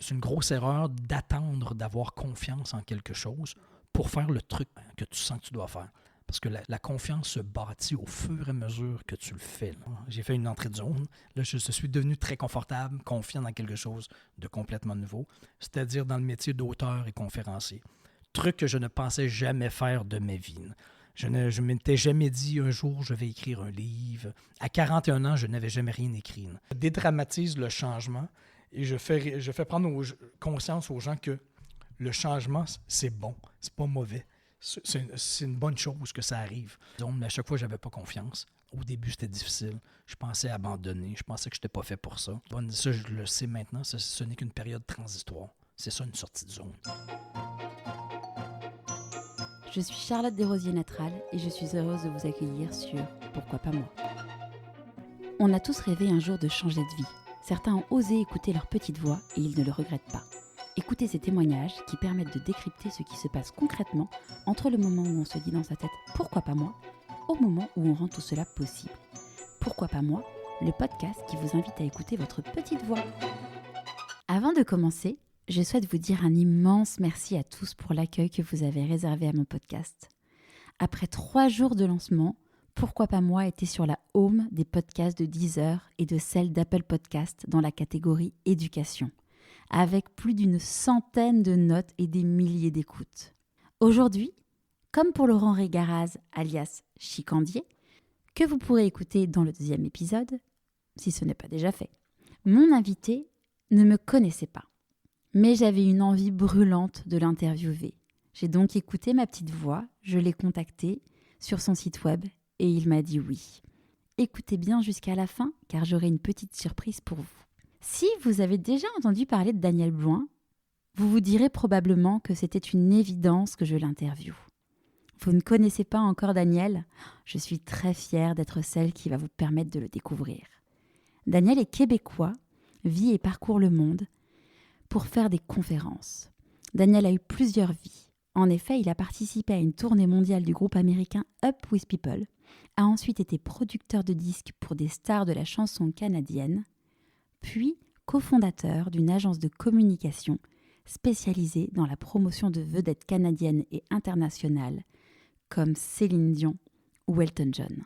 c'est une grosse erreur d'attendre d'avoir confiance en quelque chose pour faire le truc que tu sens que tu dois faire. Parce que la confiance se bâtit au fur et à mesure que tu le fais. Là. J'ai fait une entrée de zone. Là, je suis devenu très confortable, confiant dans quelque chose de complètement nouveau, c'est-à-dire dans le métier d'auteur et conférencier. Truc que je ne pensais jamais faire de ma vie. Je ne m'étais jamais dit un jour je vais écrire un livre. À 41 ans, je n'avais jamais rien écrit. Je dédramatise le changement et je fais prendre conscience aux gens que le changement, c'est bon, c'est pas mauvais. C'est une bonne chose que ça arrive. Mais à chaque fois, je n'avais pas confiance. Au début, c'était difficile. Je pensais abandonner. Je pensais que je n'étais pas fait pour ça. Bon, ça, je le sais maintenant. Ce n'est qu'une période transitoire. C'est ça, une sortie de zone. Je suis Charlotte Desrosiers-Natral et je suis heureuse de vous accueillir sur Pourquoi pas moi. On a tous rêvé un jour de changer de vie. Certains ont osé écouter leur petite voix et ils ne le regrettent pas. Écoutez ces témoignages qui permettent de décrypter ce qui se passe concrètement entre le moment où on se dit dans sa tête « Pourquoi pas moi ?», au moment où on rend tout cela possible. Pourquoi pas moi ? Le podcast qui vous invite à écouter votre petite voix. Avant de commencer, je souhaite vous dire un immense merci à tous pour l'accueil que vous avez réservé à mon podcast. Après 3 jours de lancement, Pourquoi pas moi était sur la home des podcasts de Deezer et de celle d'Apple Podcast dans la catégorie éducation, avec plus d'une 100aine de notes et des milliers d'écoutes. Aujourd'hui, comme pour Laurent Régaraz, alias Chicandier, que vous pourrez écouter dans le 2e épisode, si ce n'est pas déjà fait, mon invité ne me connaissait pas. Mais j'avais une envie brûlante de l'interviewer. J'ai donc écouté ma petite voix, je l'ai contacté sur son site web et il m'a dit oui. Écoutez bien jusqu'à la fin car j'aurai une petite surprise pour vous. Si vous avez déjà entendu parler de Daniel Blouin, vous vous direz probablement que c'était une évidence que je l'interviewe. Vous ne connaissez pas encore Daniel ? Je suis très fière d'être celle qui va vous permettre de le découvrir. Daniel est québécois, vit et parcourt le monde pour faire des conférences. Daniel a eu plusieurs vies. En effet, il a participé à une tournée mondiale du groupe américain Up With People, a ensuite été producteur de disques pour des stars de la chanson canadienne, puis cofondateur d'une agence de communication spécialisée dans la promotion de vedettes canadiennes et internationales comme Céline Dion ou Elton John.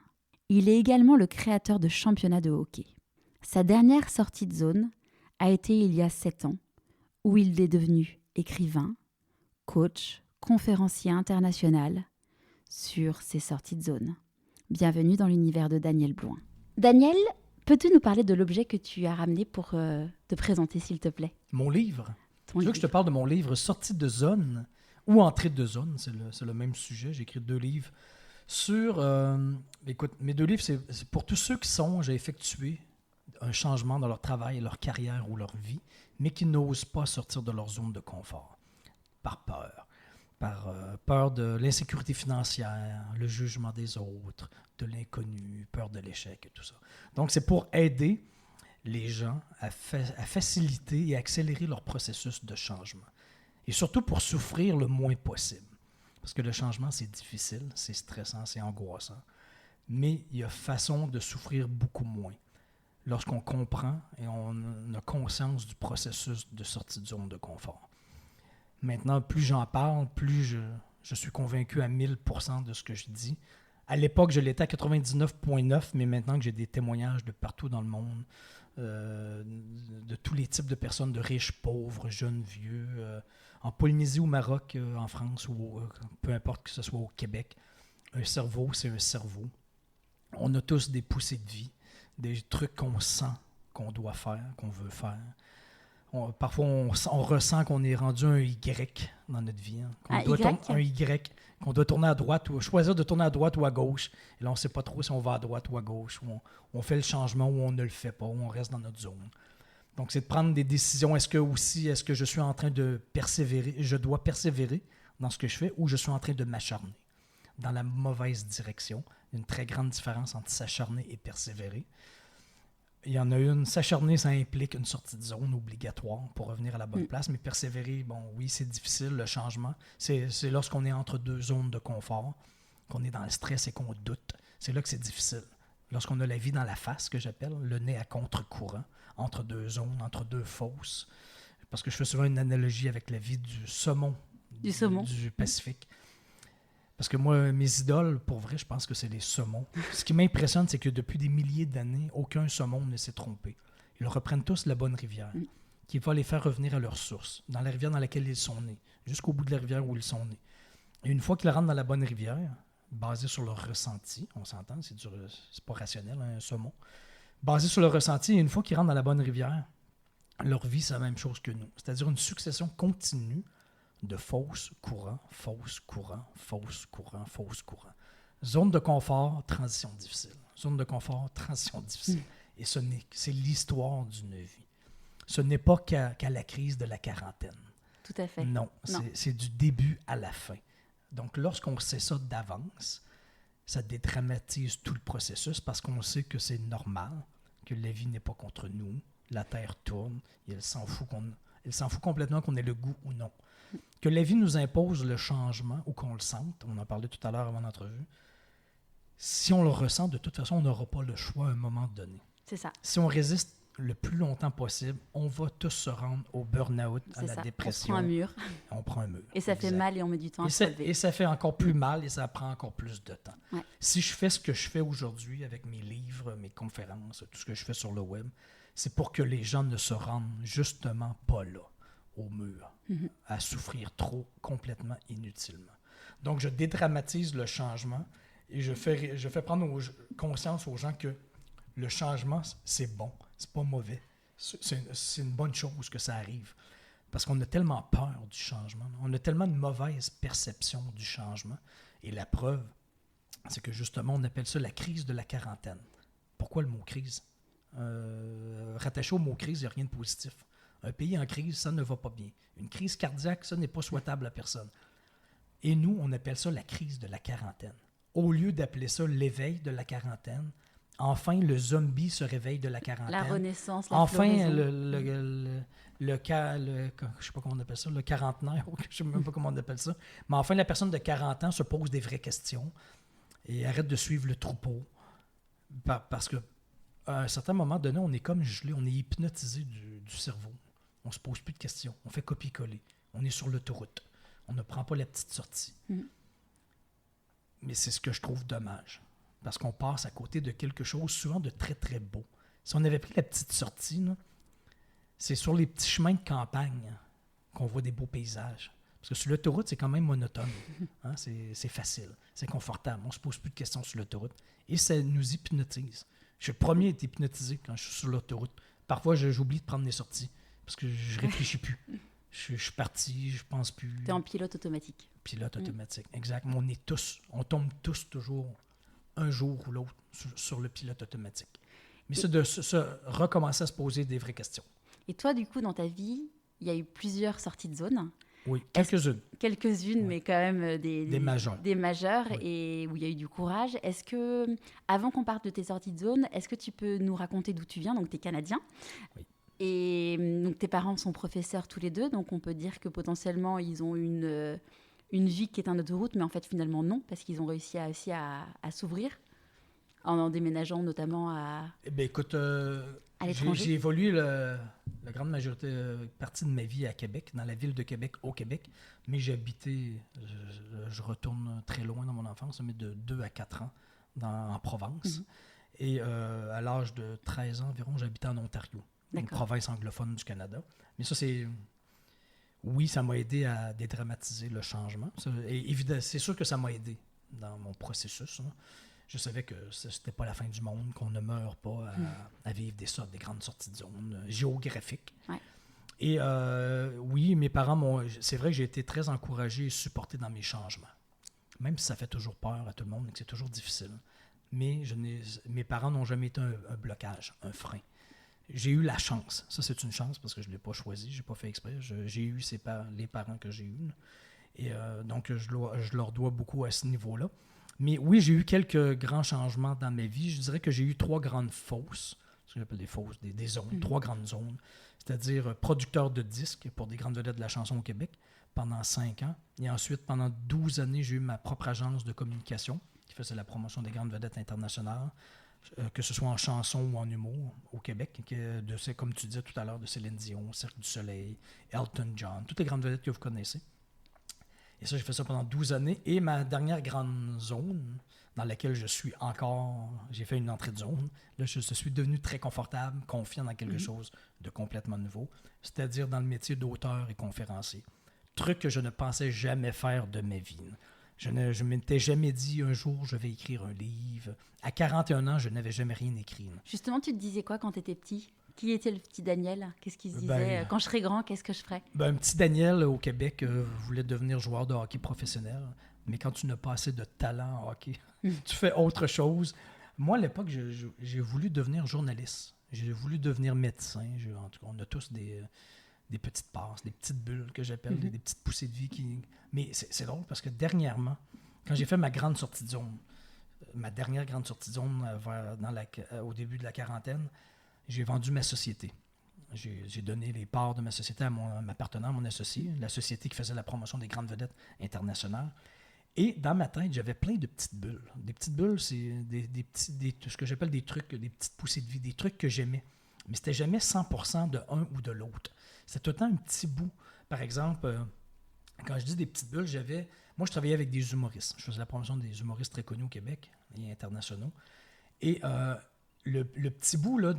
Il est également le créateur de championnats de hockey. Sa dernière sortie de zone a été il y a 7 ans, où il est devenu écrivain, coach, conférencier international sur ses sorties de zone. Bienvenue dans l'univers de Daniel Blouin. Daniel, peux-tu nous parler de l'objet que tu as ramené pour te présenter, s'il te plaît ? Mon livre. Tu veux que je te parle de mon livre « Sortie de zone » ou « Entrée de zone », c'est le même sujet. J'ai écrit 2 livres sur... écoute, mes 2 livres, c'est pour tous ceux qui songent à effectuer un changement dans leur travail, leur carrière ou leur vie, mais qui n'osent pas sortir de leur zone de confort, par peur. Par peur de l'insécurité financière, le jugement des autres, de l'inconnu, peur de l'échec et tout ça. Donc, c'est pour aider les gens à faciliter et accélérer leur processus de changement. Et surtout pour souffrir le moins possible. Parce que le changement, c'est difficile, c'est stressant, c'est angoissant. Mais il y a façon de souffrir beaucoup moins lorsqu'on comprend et on a conscience du processus de sortie de zone de confort. Maintenant, plus j'en parle, plus je suis convaincu à 1000% de ce que je dis. À l'époque, je l'étais à 99,9%, mais maintenant que j'ai des témoignages de partout dans le monde, de tous les types de personnes, de riches, pauvres, jeunes, vieux, en Polynésie ou Maroc, en France, ou peu importe que ce soit au Québec, un cerveau, c'est un cerveau. On a tous des poussées de vie, des trucs qu'on sent qu'on doit faire, qu'on veut faire. Parfois, on ressent qu'on est rendu un Y dans notre vie. Hein, un Y, qu'on doit tourner à droite ou choisir de tourner à droite ou à gauche. Et là, on ne sait pas trop si on va à droite ou à gauche, ou on fait le changement ou on ne le fait pas, ou on reste dans notre zone. Donc, c'est de prendre des décisions. Est-ce que je suis en train de persévérer, je dois persévérer dans ce que je fais, ou je suis en train de m'acharner dans la mauvaise direction. Il y a une très grande différence entre s'acharner et persévérer. Il y en a une, s'acharner, ça implique une sortie de zone obligatoire pour revenir à la bonne place, mais persévérer, bon, oui, c'est difficile, le changement. C'est lorsqu'on est entre 2 zones de confort, qu'on est dans le stress et qu'on doute. C'est là que c'est difficile. Lorsqu'on a la vie dans la face, que j'appelle, le nez à contre-courant, entre 2 zones, entre 2 fosses, parce que je fais souvent une analogie avec la vie du saumon, du Pacifique. Parce que moi, mes idoles, pour vrai, je pense que c'est les saumons. Ce qui m'impressionne, c'est que depuis des milliers d'années, aucun saumon ne s'est trompé. Ils reprennent tous la bonne rivière, qui va les faire revenir à leur source, dans la rivière dans laquelle ils sont nés, jusqu'au bout de la rivière où ils sont nés. Et une fois qu'ils rentrent dans la bonne rivière, basé sur leur ressenti, on s'entend, c'est pas rationnel, un saumon, basé sur leur ressenti, et une fois qu'ils rentrent dans la bonne rivière, leur vie, c'est la même chose que nous. C'est-à-dire une succession continue de fausses courants, fausses courants, fausses courants, fausses courants. Zone de confort, transition difficile. Zone de confort, transition difficile. Et c'est l'histoire d'une vie. Ce n'est pas qu'à la crise de la quarantaine. Tout à fait. Non. C'est du début à la fin. Donc, lorsqu'on sait ça d'avance, ça dédramatise tout le processus parce qu'on sait que c'est normal, que la vie n'est pas contre nous, la Terre tourne, et elle s'en fout complètement qu'on ait le goût ou non. Que la vie nous impose le changement ou qu'on le sente, on en parlait tout à l'heure avant l'entrevue, si on le ressent, de toute façon, on n'aura pas le choix à un moment donné. C'est ça. Si on résiste le plus longtemps possible, on va tous se rendre au burn-out, à la dépression. On prend un mur. On prend un mur. Et ça fait mal et on met du temps à se relever. Et ça fait encore plus mal et ça prend encore plus de temps. Ouais. Si je fais ce que je fais aujourd'hui avec mes livres, mes conférences, tout ce que je fais sur le web, c'est pour que les gens ne se rendent justement pas là, au mur, à souffrir trop, complètement inutilement. Donc, je dédramatise le changement et je fais prendre conscience aux gens que le changement, c'est bon, c'est pas mauvais. C'est une bonne chose que ça arrive. Parce qu'on a tellement peur du changement. On a tellement de mauvaise perception du changement. Et la preuve, c'est que justement, on appelle ça la crise de la quarantaine. Pourquoi le mot crise? Rattaché au mot crise, il n'y a rien de positif. Un pays en crise, ça ne va pas bien. Une crise cardiaque, ça n'est pas souhaitable à personne. Et nous, on appelle ça la crise de la quarantaine. Au lieu d'appeler ça l'éveil de la quarantaine, enfin, le zombie se réveille de la quarantaine. La renaissance, la enfin, floraison. je sais pas comment on appelle ça, le quarantenaire, je sais même pas comment on appelle ça. Mais enfin, la personne de 40 ans se pose des vraies questions et arrête de suivre le troupeau. Parce qu'à un certain moment donné, on est comme gelé, on est hypnotisé du cerveau. On se pose plus de questions. On fait copier-coller. On est sur l'autoroute. On ne prend pas la petite sortie. Mais c'est ce que je trouve dommage. Parce qu'on passe à côté de quelque chose souvent de très, très beau. Si on avait pris la petite sortie, là, c'est sur les petits chemins de campagne qu'on voit des beaux paysages. Parce que sur l'autoroute, c'est quand même monotone. Hein? C'est facile, c'est confortable. On ne se pose plus de questions sur l'autoroute. Et ça nous hypnotise. Je suis le premier à être hypnotisé quand je suis sur l'autoroute. Parfois, j'oublie de prendre les sorties parce que je ne réfléchis plus. Je suis parti, je pense plus. Tu es en pilote automatique. Pilote automatique, exact. Mais on tombe tous toujours un jour ou l'autre sur le pilote automatique. Mais c'est de recommencer à se poser des vraies questions. Et toi, du coup, dans ta vie, il y a eu plusieurs sorties de zone. Oui, quelques-unes. Quelques-unes, oui. Mais quand même des majeures. Des majeures, oui. Et où il y a eu du courage. Est-ce que, avant qu'on parte de tes sorties de zone, est-ce que tu peux nous raconter d'où tu viens? Donc, tu es Canadien. Oui. Et donc, tes parents sont professeurs tous les deux. Donc, on peut dire que potentiellement, ils ont une vie qui est une autoroute, mais en fait, finalement, non, parce qu'ils ont réussi à s'ouvrir en déménageant notamment à... Eh bien, écoute, à l'étranger. J'ai évolué la grande partie de ma vie à Québec, dans la ville de Québec, au Québec, mais j'ai habité, je retourne très loin dans mon enfance, mais de 2 à 4 ans en Provence. Et à l'âge de 13 ans environ, j'habitais en Ontario, une province anglophone du Canada. Mais ça, oui, ça m'a aidé à dédramatiser le changement. Et c'est sûr que ça m'a aidé dans mon processus. Hein. Je savais que c'était pas la fin du monde, qu'on ne meurt pas à vivre des grandes sorties de zone géographiques. Ouais. Et oui, mes parents c'est vrai que j'ai été très encouragé et supporté dans mes changements. Même si ça fait toujours peur à tout le monde et que c'est toujours difficile. Mais mes parents n'ont jamais été un blocage, un frein. J'ai eu la chance. Ça, c'est une chance parce que je ne l'ai pas choisi, je n'ai pas fait exprès. J'ai eu les parents que j'ai eus. Et donc, je leur dois beaucoup à ce niveau-là. Mais oui, j'ai eu quelques grands changements dans ma vie. Je dirais que j'ai eu 3 grandes fosses, ce que j'appelle des fosses, des zones, 3 grandes zones. C'est-à-dire producteur de disques pour des grandes vedettes de la chanson au Québec pendant 5 ans. Et ensuite, pendant 12 années, j'ai eu ma propre agence de communication qui faisait la promotion des grandes vedettes internationales que ce soit en chanson ou en humour au Québec, comme tu disais tout à l'heure, de Céline Dion, Cirque du Soleil, Elton John, toutes les grandes vedettes que vous connaissez. Et ça, j'ai fait ça pendant 12 années. Et ma dernière grande zone, dans laquelle je suis encore, j'ai fait une entrée de zone. Là, je suis devenu très confortable, confiant dans quelque chose de complètement nouveau, c'est-à-dire dans le métier d'auteur et conférencier. Truc que je ne pensais jamais faire de ma vie. Je ne m'étais jamais dit un jour je vais écrire un livre. À 41 ans, je n'avais jamais rien écrit. Justement, tu te disais quoi quand tu étais petit? Qui était le petit Daniel? Qu'est-ce qu'il se disait? Quand je serai grand, qu'est-ce que je ferai? Un petit Daniel au Québec voulait devenir joueur de hockey professionnel. Mais quand tu n'as pas assez de talent en hockey, tu fais autre chose. Moi, à l'époque, j'ai voulu devenir journaliste. J'ai voulu devenir médecin. En tout cas, on a tous des petites passes, des petites bulles que j'appelle, des petites poussées de vie. Mais c'est drôle parce que dernièrement, quand j'ai fait ma grande sortie de zone, ma dernière grande sortie de zone au début de la quarantaine, j'ai vendu ma société. J'ai donné les parts de ma société à ma partenaire, mon associé, la société qui faisait la promotion des grandes vedettes internationales. Et dans ma tête, j'avais plein de petites bulles. Des petites bulles, c'est ce que j'appelle des trucs, des petites poussées de vie, des trucs que j'aimais. Mais c'était jamais 100% de un ou de l'autre. C'était tout le temps un petit bout. Par exemple, quand je dis des petites bulles, moi, je travaillais avec des humoristes. Je faisais la promotion des humoristes très connus au Québec et internationaux. Et le petit bout, là,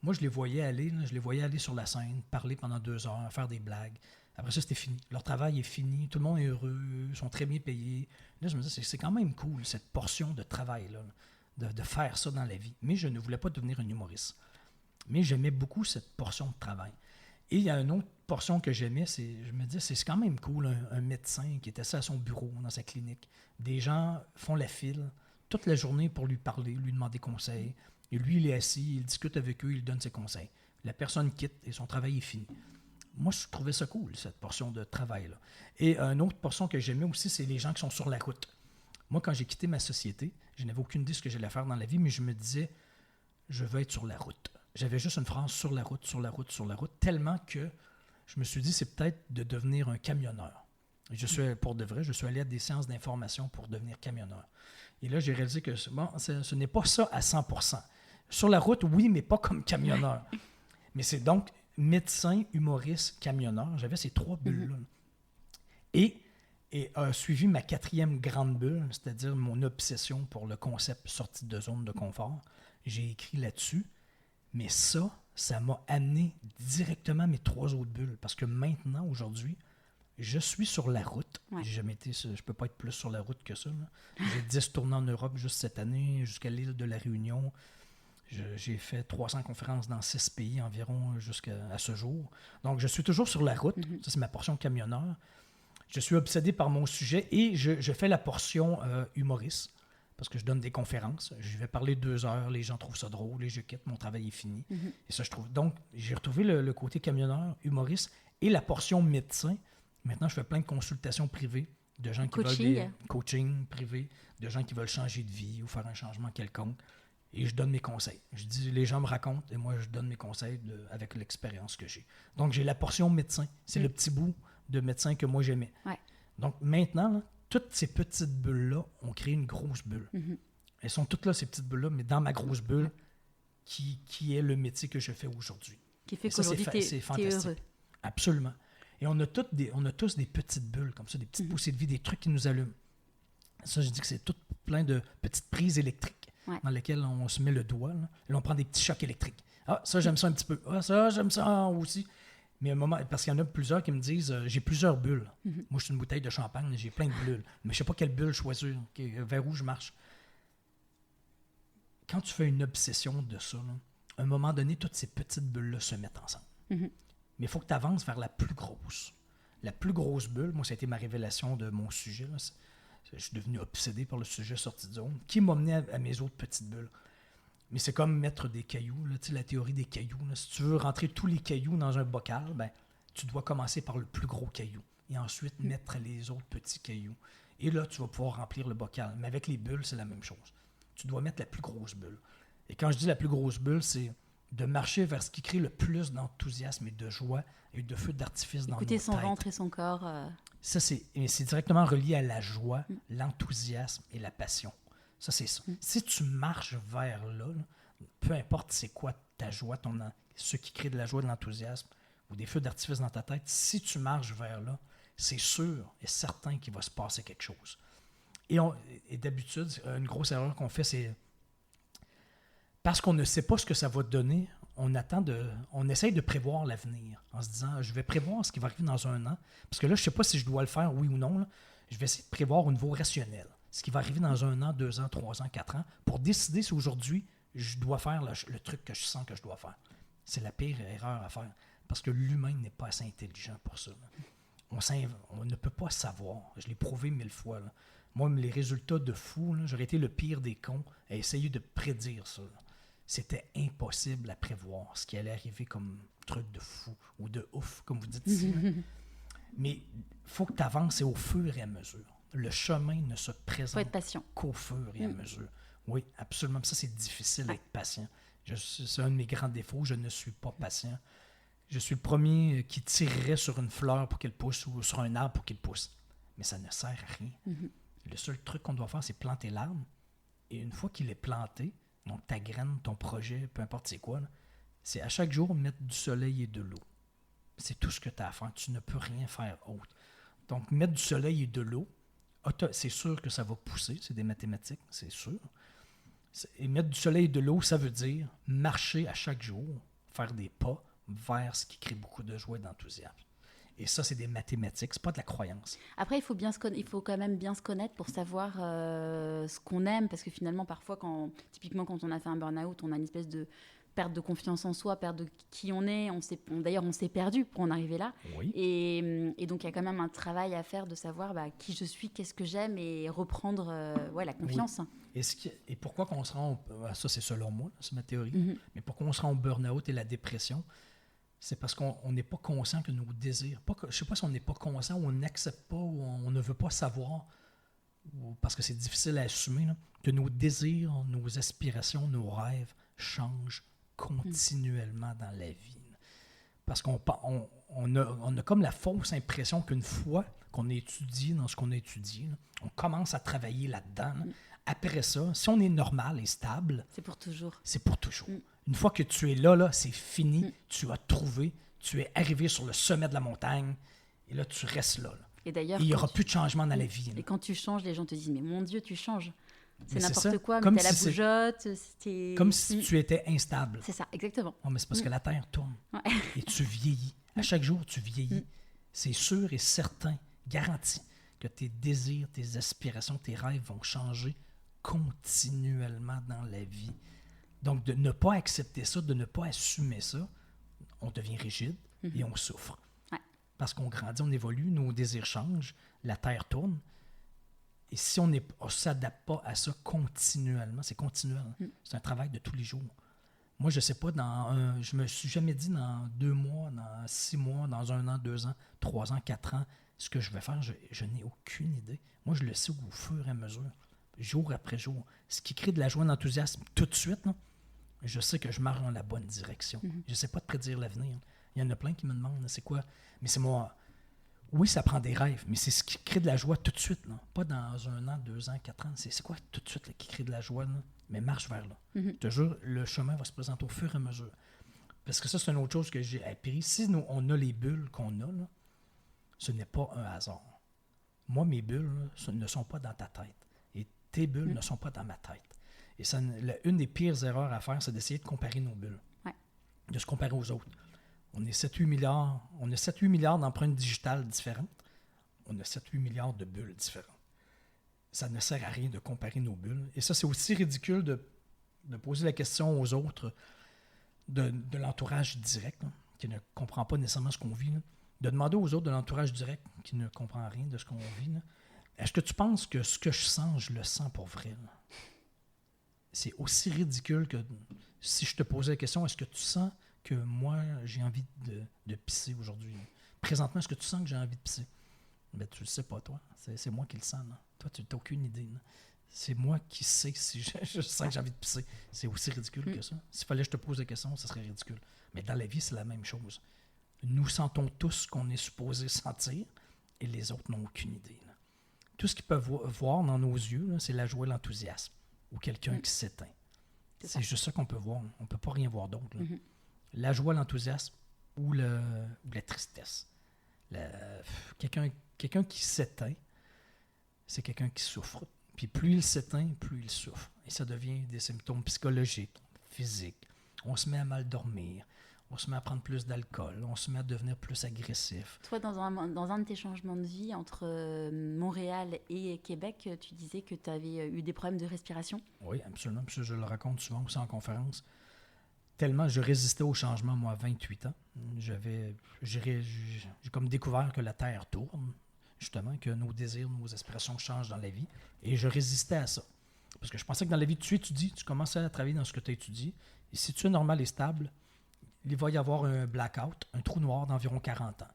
moi, je les voyais aller sur la scène, parler pendant 2 heures, faire des blagues. Après ça, c'était fini. Leur travail est fini, tout le monde est heureux, ils sont très bien payés. Là, je me disais, c'est quand même cool, cette portion de travail-là, de faire ça dans la vie. Mais je ne voulais pas devenir un humoriste. Mais j'aimais beaucoup cette portion de travail. Et il y a une autre portion que j'aimais, je me disais, c'est quand même cool, un médecin qui est assis à son bureau, dans sa clinique. Des gens font la file toute la journée pour lui parler, lui demander conseil. Et lui, il est assis, il discute avec eux, il donne ses conseils. La personne quitte et son travail est fini. Moi, je trouvais ça cool, cette portion de travail-là. Et une autre portion que j'aimais aussi, c'est les gens qui sont sur la route. Moi, quand j'ai quitté ma société, je n'avais aucune idée de ce que j'allais faire dans la vie, mais je me disais, je veux être sur la route. J'avais juste une phrase sur la route, sur la route, sur la route, tellement que je me suis dit, c'est peut-être de devenir un camionneur. Pour de vrai, je suis allé à des séances d'information pour devenir camionneur. Et là, j'ai réalisé que ce n'est pas ça à 100%. Sur la route, oui, mais pas comme camionneur. Mais c'est donc médecin, humoriste, camionneur. J'avais ces 3 bulles-là. Et a suivi ma 4e grande bulle, c'est-à-dire mon obsession pour le concept sortie de zone de confort. J'ai écrit là-dessus. Mais ça m'a amené directement à mes 3 autres bulles. Parce que maintenant, aujourd'hui, je suis sur la route. Ouais. Je ne peux pas être plus sur la route que ça. J'ai 10 tournées en Europe juste cette année, jusqu'à l'île de la Réunion. J'ai fait 300 conférences dans 6 pays environ jusqu'à ce jour. Donc, je suis toujours sur la route. Ça, c'est ma portion camionneur. Je suis obsédé par mon sujet et je fais la portion humoriste. Parce que je donne des conférences. Je vais parler 2 heures, les gens trouvent ça drôle et je quitte, mon travail est fini. Et ça, je trouve. Donc, j'ai retrouvé le côté camionneur, humoriste et la portion médecin. Maintenant, je fais plein de consultations privées de gens qui veulent coaching privé, de gens qui veulent changer de vie ou faire un changement quelconque. Et je donne mes conseils. Je dis, les gens me racontent et moi, je donne mes conseils avec l'expérience que j'ai. Donc, j'ai la portion médecin. C'est le petit bout de médecin que moi, j'aimais. Ouais. Donc, maintenant, là, toutes ces petites bulles-là ont créé une grosse bulle. Elles sont toutes là, ces petites bulles-là, mais dans ma grosse bulle, qui est le métier que je fais aujourd'hui. Qui fait qu'aujourd'hui, c'est fantastique. Heureux. Absolument. Et on a tous des petites bulles, comme ça, des petites poussées de vie, des trucs qui nous allument. Ça, je dis que c'est tout plein de petites prises électriques dans lesquelles on se met le doigt. Là, et là, on prend des petits chocs électriques. Ah, ça, j'aime ça un petit peu. Ah, ça, j'aime ça aussi. Mais à un moment, parce qu'il y en a plusieurs qui me disent j'ai plusieurs bulles. Moi, je suis une bouteille de champagne, j'ai plein de bulles. Mais je ne sais pas quelle bulle choisir, vers où je marche. Quand tu fais une obsession de ça, là, à un moment donné, toutes ces petites bulles-là se mettent ensemble. Mais il faut que tu avances vers la plus grosse. La plus grosse bulle, moi, ça a été ma révélation de mon sujet. Là. Je suis devenu obsédé par le sujet sortie de zone, qui m'a mené à mes autres petites bulles. Mais c'est comme mettre des cailloux, là, la théorie des cailloux. Là. Si tu veux rentrer tous les cailloux dans un bocal, ben, tu dois commencer par le plus gros caillou et ensuite mettre les autres petits cailloux. Et là, tu vas pouvoir remplir le bocal. Mais avec les bulles, c'est la même chose. Tu dois mettre la plus grosse bulle. Et quand je dis la plus grosse bulle, c'est de marcher vers ce qui crée le plus d'enthousiasme et de joie et de feu d'artifice dans nos têtes. Écouter son ventre et son corps. Ça, c'est directement relié à la joie, l'enthousiasme et la passion. Ça, c'est ça. Si tu marches vers là, peu importe c'est quoi ta joie, ce qui crée de la joie, de l'enthousiasme ou des feux d'artifice dans ta tête, si tu marches vers là, c'est sûr et certain qu'il va se passer quelque chose. Et d'habitude, une grosse erreur qu'on fait, c'est parce qu'on ne sait pas ce que ça va donner, on essaye de prévoir l'avenir en se disant, je vais prévoir ce qui va arriver dans un an, parce que là, je ne sais pas si je dois le faire, oui ou non. Là. Je vais essayer de prévoir au niveau rationnel ce qui va arriver dans un an, 2 ans, 3 ans, 4 ans, pour décider si aujourd'hui, je dois faire le truc que je sens que je dois faire. C'est la pire erreur à faire, parce que l'humain n'est pas assez intelligent pour ça. On ne peut pas savoir. Je l'ai prouvé 1000 fois. Là. Moi, les résultats de fou, là, j'aurais été le pire des cons à essayer de prédire ça. Là. C'était impossible à prévoir ce qui allait arriver comme truc de fou ou de ouf, comme vous dites ici. Mais il faut que tu avances et au fur et à mesure. Le chemin ne se présente qu'au fur et à mesure. Oui, absolument. Ça, c'est difficile d'être patient. C'est un de mes grands défauts. Je ne suis pas patient. Je suis le premier qui tirerait sur une fleur pour qu'elle pousse ou sur un arbre pour qu'il pousse. Mais ça ne sert à rien. Le seul truc qu'on doit faire, c'est planter l'arbre. Et une fois qu'il est planté, donc ta graine, ton projet, peu importe c'est quoi, là, c'est à chaque jour mettre du soleil et de l'eau. C'est tout ce que tu as à faire. Tu ne peux rien faire autre. Donc, mettre du soleil et de l'eau, c'est sûr que ça va pousser. C'est des mathématiques, c'est sûr. Et mettre du soleil et de l'eau, ça veut dire marcher à chaque jour, faire des pas vers ce qui crée beaucoup de joie et d'enthousiasme. Et ça, c'est des mathématiques, c'est pas de la croyance. Après, il faut quand même bien se connaître pour savoir ce qu'on aime, parce que finalement, parfois, typiquement quand on a fait un burn-out, on a une espèce de perte de confiance en soi, perte de qui on est. D'ailleurs, on s'est perdu pour en arriver là. Oui. Et donc, il y a quand même un travail à faire de savoir qui je suis, qu'est-ce que j'aime, et reprendre la confiance. Oui. Et pourquoi qu'on se rend... Ça, c'est selon moi, c'est ma théorie. Mais pourquoi on se rend au burn-out et la dépression, c'est parce qu'on n'est pas conscient que nos désirs... je ne sais pas si on n'est pas conscient ou on n'accepte pas ou on ne veut pas savoir, ou parce que c'est difficile à assumer, là, que nos désirs, nos aspirations, nos rêves changent continuellement dans la vie. Parce qu'on a comme la fausse impression qu'une fois qu'on a étudié dans ce qu'on a étudié, là, on commence à travailler là-dedans. Là. Après ça, si on est normal et stable... C'est pour toujours. C'est pour toujours. Une fois que tu es là, c'est fini. Tu as trouvé, tu es arrivé sur le sommet de la montagne et là, tu restes là. Et d'ailleurs, il n'y aura plus de changement dans la vie. Et quand tu changes, les gens te disent « Mais mon Dieu, tu changes !» C'est mais n'importe quoi, mais t'as la bougeotte. Comme si tu étais instable. C'est ça, exactement. Oh, mais c'est parce que la Terre tourne et tu vieillis. À chaque jour, tu vieillis. C'est sûr et certain, garanti, que tes désirs, tes aspirations, tes rêves vont changer continuellement dans la vie. Donc, de ne pas accepter ça, de ne pas assumer ça, on devient rigide et on souffre. Parce qu'on grandit, on évolue, nos désirs changent, la Terre tourne. Et si on ne s'adapte pas à ça continuellement, c'est continuel. C'est un travail de tous les jours. Moi, je ne sais pas, je me suis jamais dit dans 2 mois, dans 6 mois, dans 1 an, 2 ans, 3 ans, 4 ans, ce que je vais faire, je n'ai aucune idée. Moi, je le sais au fur et à mesure, jour après jour. Ce qui crée de la joie et de l'enthousiasme tout de suite, là, je sais que je marche dans la bonne direction. Je ne sais pas de prédire l'avenir. Il y en a plein qui me demandent, c'est quoi? Mais c'est moi. Oui, ça prend des rêves, mais c'est ce qui crée de la joie tout de suite. Là. Pas dans 1 an, 2 ans, 4 ans. C'est quoi tout de suite là, qui crée de la joie? Là? Mais marche vers là. Je te jure, le chemin va se présenter au fur et à mesure. Parce que ça, c'est une autre chose que j'ai appris. Si on a les bulles qu'on a, là, ce n'est pas un hasard. Moi, mes bulles là, ne sont pas dans ta tête. Et tes bulles ne sont pas dans ma tête. Et ça, une des pires erreurs à faire, c'est d'essayer de comparer nos bulles. De se comparer aux autres. On est 7-8 milliards. On a 7-8 milliards d'empreintes digitales différentes. On a 7-8 milliards de bulles différentes. Ça ne sert à rien de comparer nos bulles. Et ça, c'est aussi ridicule de poser la question aux autres de l'entourage direct, là, qui ne comprend pas nécessairement ce qu'on vit. Là. De demander aux autres de l'entourage direct qui ne comprend rien de ce qu'on vit. Là. Est-ce que tu penses que ce que je sens, je le sens pour vrai? Là? C'est aussi ridicule que si je te posais la question, est-ce que tu sens que moi, j'ai envie de pisser aujourd'hui? Présentement, est-ce que tu sens que j'ai envie de pisser? Ben, tu le sais pas, toi. C'est moi qui le sens. Là. Toi, tu n'as aucune idée. Là. C'est moi qui sais si je sens que j'ai envie de pisser. C'est aussi ridicule que ça. S'il fallait que je te pose la question, ça serait ridicule. Mais dans la vie, c'est la même chose. Nous sentons tous ce qu'on est supposé sentir et les autres n'ont aucune idée. Là. Tout ce qu'ils peuvent voir dans nos yeux, là, c'est la joie et l'enthousiasme. ou quelqu'un qui s'éteint. C'est juste ça qu'on peut voir. On ne peut pas rien voir d'autre. Mm-hmm. La joie, l'enthousiasme ou la tristesse. Quelqu'un qui s'éteint, c'est quelqu'un qui souffre. Puis plus il s'éteint, plus il souffre. Et ça devient des symptômes psychologiques, physiques. On se met à mal dormir. On se met à prendre plus d'alcool. On se met à devenir plus agressif. Toi, dans un de tes changements de vie entre Montréal et Québec, tu disais que tu avais eu des problèmes de respiration. Oui, absolument. Puis ça, je le raconte souvent aussi en conférence. Tellement je résistais au changement, moi, à 28 ans. J'ai comme découvert que la Terre tourne, justement, que nos désirs, nos aspirations changent dans la vie. Et je résistais à ça. Parce que je pensais que dans la vie, tu étudies, tu commences à travailler dans ce que tu étudies. Et si tu es normal et stable, il va y avoir un blackout, un trou noir d'environ 40 ans.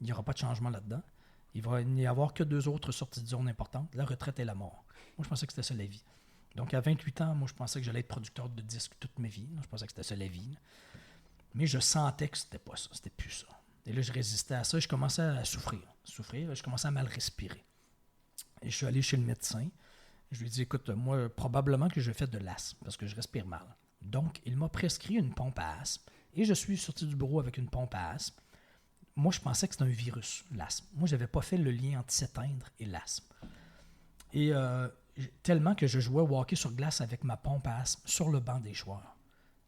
Il n'y aura pas de changement là-dedans. Il va n'y avoir que 2 autres sorties de zone importantes, la retraite et la mort. Moi, je pensais que c'était ça la vie. Donc, à 28 ans, moi, je pensais que j'allais être producteur de disques toute ma vie. Je pensais que c'était ça la vie. Mais je sentais que c'était pas ça, c'était plus ça. Et là, je résistais à ça et je commençais à souffrir. Je commençais à mal respirer. Et je suis allé chez le médecin. Je lui ai dit, écoute, moi, probablement que je fais de l'asthme parce que je respire mal. Donc, il m'a prescrit une pompe à asthme. Et je suis sorti du bureau avec une pompe à asthme. Moi, je pensais que c'était un virus, l'asthme. Moi, je n'avais pas fait le lien entre s'éteindre et l'asthme. Et tellement que je jouais au hockey sur glace avec ma pompe à asthme sur le banc des joueurs.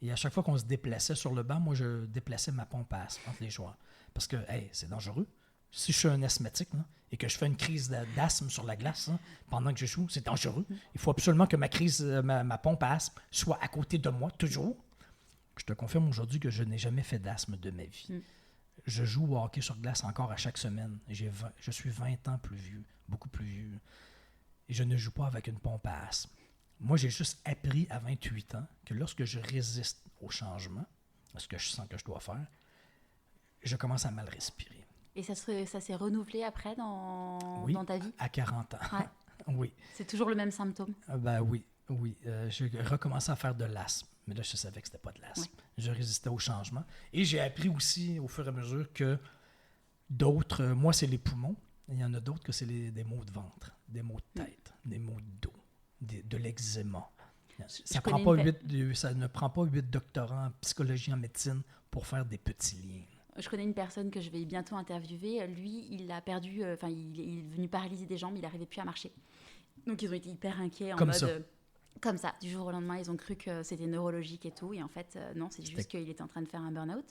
Et à chaque fois qu'on se déplaçait sur le banc, moi, je déplaçais ma pompe à asthme entre les joueurs. Parce que, hey, c'est dangereux. Si je suis un asthmatique là, et que je fais une crise d'asthme sur la glace là, pendant que je joue, c'est dangereux. Il faut absolument que ma pompe à asthme soit à côté de moi, toujours. Je te confirme aujourd'hui que je n'ai jamais fait d'asthme de ma vie. Je joue au hockey sur glace encore à chaque semaine. Je suis 20 ans plus vieux, beaucoup plus vieux. Et je ne joue pas avec une pompe à asthme. Moi, j'ai juste appris à 28 ans que lorsque je résiste au changement, à ce que je sens que je dois faire, je commence à mal respirer. Et ça s'est renouvelé après dans ta vie? À 40 ans. Ouais. Oui. C'est toujours le même symptôme? Ben oui. J'ai recommencé à faire de l'asthme. Mais là, je savais que c'était pas de l'asthme. Ouais. Je résistais au changement. Et j'ai appris aussi, au fur et à mesure, que d'autres... moi, c'est les poumons. Il y en a d'autres que c'est des maux de ventre, des maux de tête, des maux de dos, de l'eczéma. Ça ne prend pas 8 doctorants en psychologie, en médecine pour faire des petits liens. Je connais une personne que je vais bientôt interviewer. Lui, il a perdu... il est devenu paralysé des jambes, il n'arrivait plus à marcher. Donc, ils ont été hyper inquiets en comme mode... Ça. Comme ça, du jour au lendemain, ils ont cru que c'était neurologique et tout. Et en fait, non, c'est juste qu'il était en train de faire un burn-out.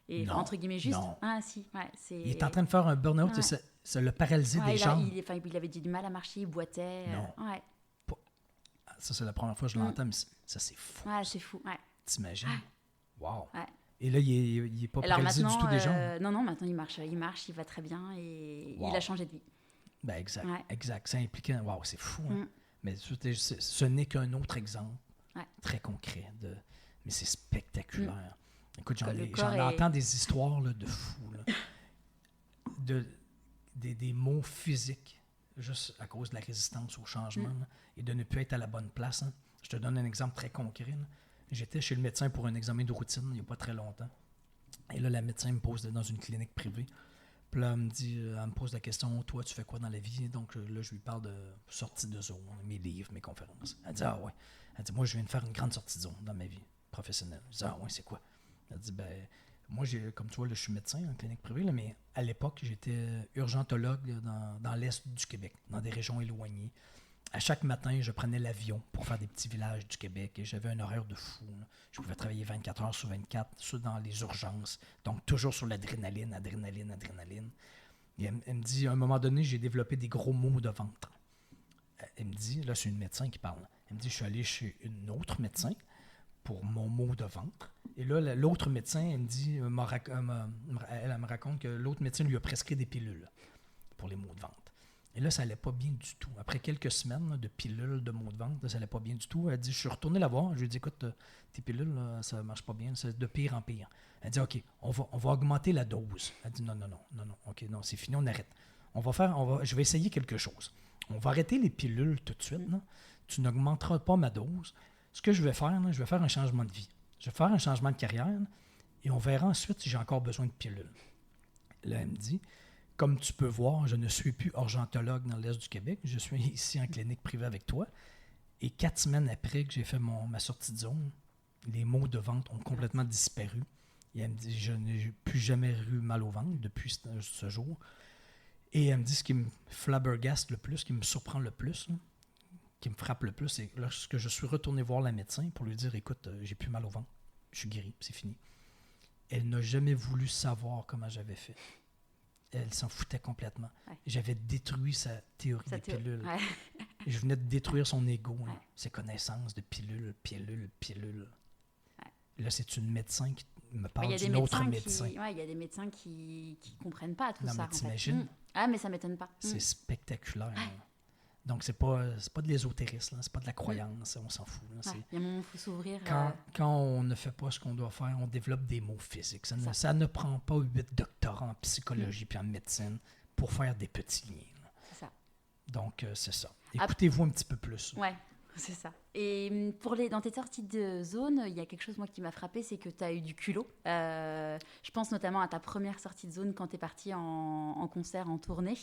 Et non, entre guillemets, juste... Non. Ah, si, ouais. Il est en train de faire un burn-out et ça l'a paralysé des jambes. Il avait du mal à marcher, il boitait. Non. Ouais. Ça, c'est la première fois que je l'entends, mais ça, c'est fou. Ouais, c'est fou, ouais. T'imagines? Wow. Ouais. Et là, il n'est pas paralysé du tout des jambes? Non, maintenant, il marche, il va très bien et il a changé de vie. Ben exact. C'est impliquant. Wow, c'est fou. Hein? Mais ce n'est qu'un autre exemple très concret. Mais c'est spectaculaire. Écoute, j'en entends des histoires là, de fous. Là. Des mots physiques, juste à cause de la résistance au changement là, et de ne plus être à la bonne place. Hein. Je te donne un exemple très concret. Là. J'étais chez le médecin pour un examen de routine il n'y a pas très longtemps. Et là, la médecin me pose dans une clinique privée. Puis là, elle me pose la question, toi, tu fais quoi dans la vie? Donc là, je lui parle de sortie de zone, mes livres, mes conférences. Elle dit, ah ouais. Elle dit, moi, je viens de faire une grande sortie de zone dans ma vie professionnelle. Je dis, ah ouais, c'est quoi? Elle dit, ben, moi, comme tu vois, là, je suis médecin en clinique privée, là, mais à l'époque, j'étais urgentologue là, dans l'est du Québec, dans des régions éloignées. À chaque matin, je prenais l'avion pour faire des petits villages du Québec et j'avais un horaire de fou. Là. Je pouvais travailler 24 heures sur 24, dans les urgences. Donc, toujours sur l'adrénaline. Et elle me dit, à un moment donné, j'ai développé des gros maux de ventre. Elle me dit, là, c'est une médecin qui parle. Elle me dit, je suis allé chez une autre médecin pour mon mot de ventre. Et là, l'autre médecin, elle me dit, elle me raconte que l'autre médecin lui a prescrit des pilules pour les maux de ventre. Et là, ça n'allait pas bien du tout. Après quelques semaines là, de pilules de maux de ventre, là, ça n'allait pas bien du tout. Elle dit, je suis retourné la voir. Je lui ai dit, écoute, tes pilules, là, ça ne marche pas bien. C'est de pire en pire. Elle dit, OK, on va augmenter la dose. Elle dit, non. OK, non, c'est fini, on arrête. Je vais essayer quelque chose. On va arrêter les pilules tout de suite. Là. Tu n'augmenteras pas ma dose. Ce que je vais faire, là, je vais faire un changement de vie. Je vais faire un changement de carrière là, et on verra ensuite si j'ai encore besoin de pilules. Là, elle me dit, comme tu peux voir, je ne suis plus urgentologue dans l'Est du Québec. Je suis ici en clinique privée avec toi. Et 4 semaines après que j'ai fait ma sortie de zone, les maux de ventre ont complètement disparu. Et elle me dit, je n'ai plus jamais eu mal au ventre depuis ce jour. Et elle me dit, ce qui me flabbergaste le plus, ce qui me surprend le plus, là, qui me frappe le plus, c'est lorsque je suis retourné voir la médecin pour lui dire, écoute, j'ai plus mal au ventre, je suis guéri, c'est fini. Elle n'a jamais voulu savoir comment j'avais fait. Elle s'en foutait complètement. Ouais. J'avais détruit sa théorie des pilules. Ouais. Je venais de détruire son ego, ouais. Ses connaissances de pilules. Ouais. Là, c'est une médecin qui me parle d'une autre médecin. Il y a des médecins qui ne comprennent pas tout ça. Non, mais t'imagines? Ah, mais ça ne m'étonne pas. C'est spectaculaire. Donc, c'est pas de l'ésotérisme, c'est pas de la croyance, on s'en fout. Là, il y a un moment où il faut s'ouvrir. Quand on ne fait pas ce qu'on doit faire, on développe des maux physiques. Ça ne prend pas 8 doctorats en psychologie puis en médecine pour faire des petits liens. Là. C'est ça. Donc, c'est ça. Écoutez-vous un petit peu plus. Ouais, c'est ça. Et dans tes sorties de zone, il y a quelque chose moi qui m'a frappée, c'est que tu as eu du culot. Je pense notamment à ta première sortie de zone quand tu es partie en concert, en tournée,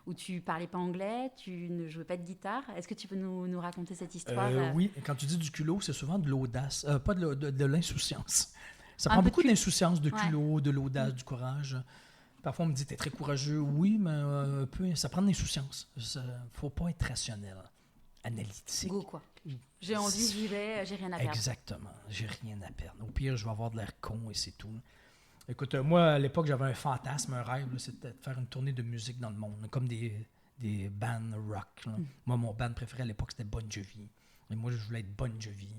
où tu parlais pas anglais, tu ne jouais pas de guitare. Est-ce que tu peux nous raconter cette histoire? Oui, quand tu dis du culot, c'est souvent de l'audace, pas de l'insouciance. Ça prend beaucoup d'insouciance, de culot, de l'audace, du courage. Parfois, on me dit, t'es très courageux. Oui, mais ça prend de l'insouciance. Il ne faut pas être rationnel. Analytique. Go, quoi. J'ai envie, j'y vais, j'ai rien à perdre. Exactement, j'ai rien à perdre. Au pire, je vais avoir de l'air con et c'est tout. Écoute, moi, à l'époque, j'avais un fantasme, un rêve, là, c'était de faire une tournée de musique dans le monde, comme des bands rock. Moi, mon band préféré à l'époque, c'était Bon Jovi. Et moi, je voulais être Bon Jovi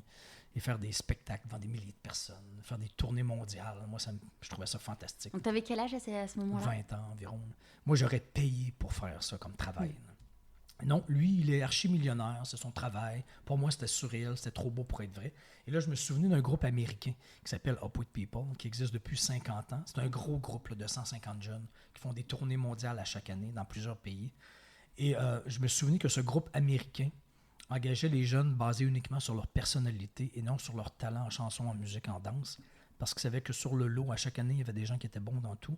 et faire des spectacles devant des milliers de personnes, faire des tournées mondiales. Moi, je trouvais ça fantastique. Donc, tu avais quel âge à ce moment-là? 20 ans environ. Moi, j'aurais payé pour faire ça comme travail. Non, lui, il est archi-millionnaire, c'est son travail. Pour moi, c'était surréel, c'était trop beau pour être vrai. Et là, je me suis souvenu d'un groupe américain qui s'appelle Up With People, qui existe depuis 50 ans. C'est un gros groupe là, de 150 jeunes qui font des tournées mondiales à chaque année dans plusieurs pays. Et je me suis souvenu que ce groupe américain engageait les jeunes basés uniquement sur leur personnalité et non sur leur talent en chanson, en musique, en danse. Parce qu'ils savaient que sur le lot, à chaque année, il y avait des gens qui étaient bons dans tout.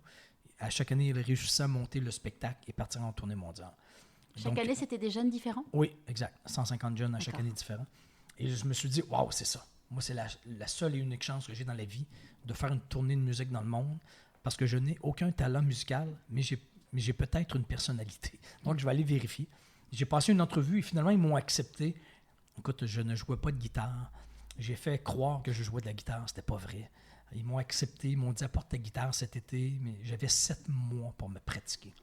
À chaque année, ils réussissaient à monter le spectacle et partir en tournée mondiale. Chaque année, c'était des jeunes différents? Oui, exact. 150 jeunes à chaque année différents. Et je me suis dit, waouh, c'est ça. Moi, c'est la seule et unique chance que j'ai dans la vie de faire une tournée de musique dans le monde parce que je n'ai aucun talent musical, mais j'ai peut-être une personnalité. Donc, je vais aller vérifier. J'ai passé une entrevue et finalement, ils m'ont accepté. Écoute, je ne jouais pas de guitare. J'ai fait croire que je jouais de la guitare. C'était pas vrai. Ils m'ont accepté. Ils m'ont dit, apporte ta guitare cet été. Mais j'avais 7 mois pour me pratiquer.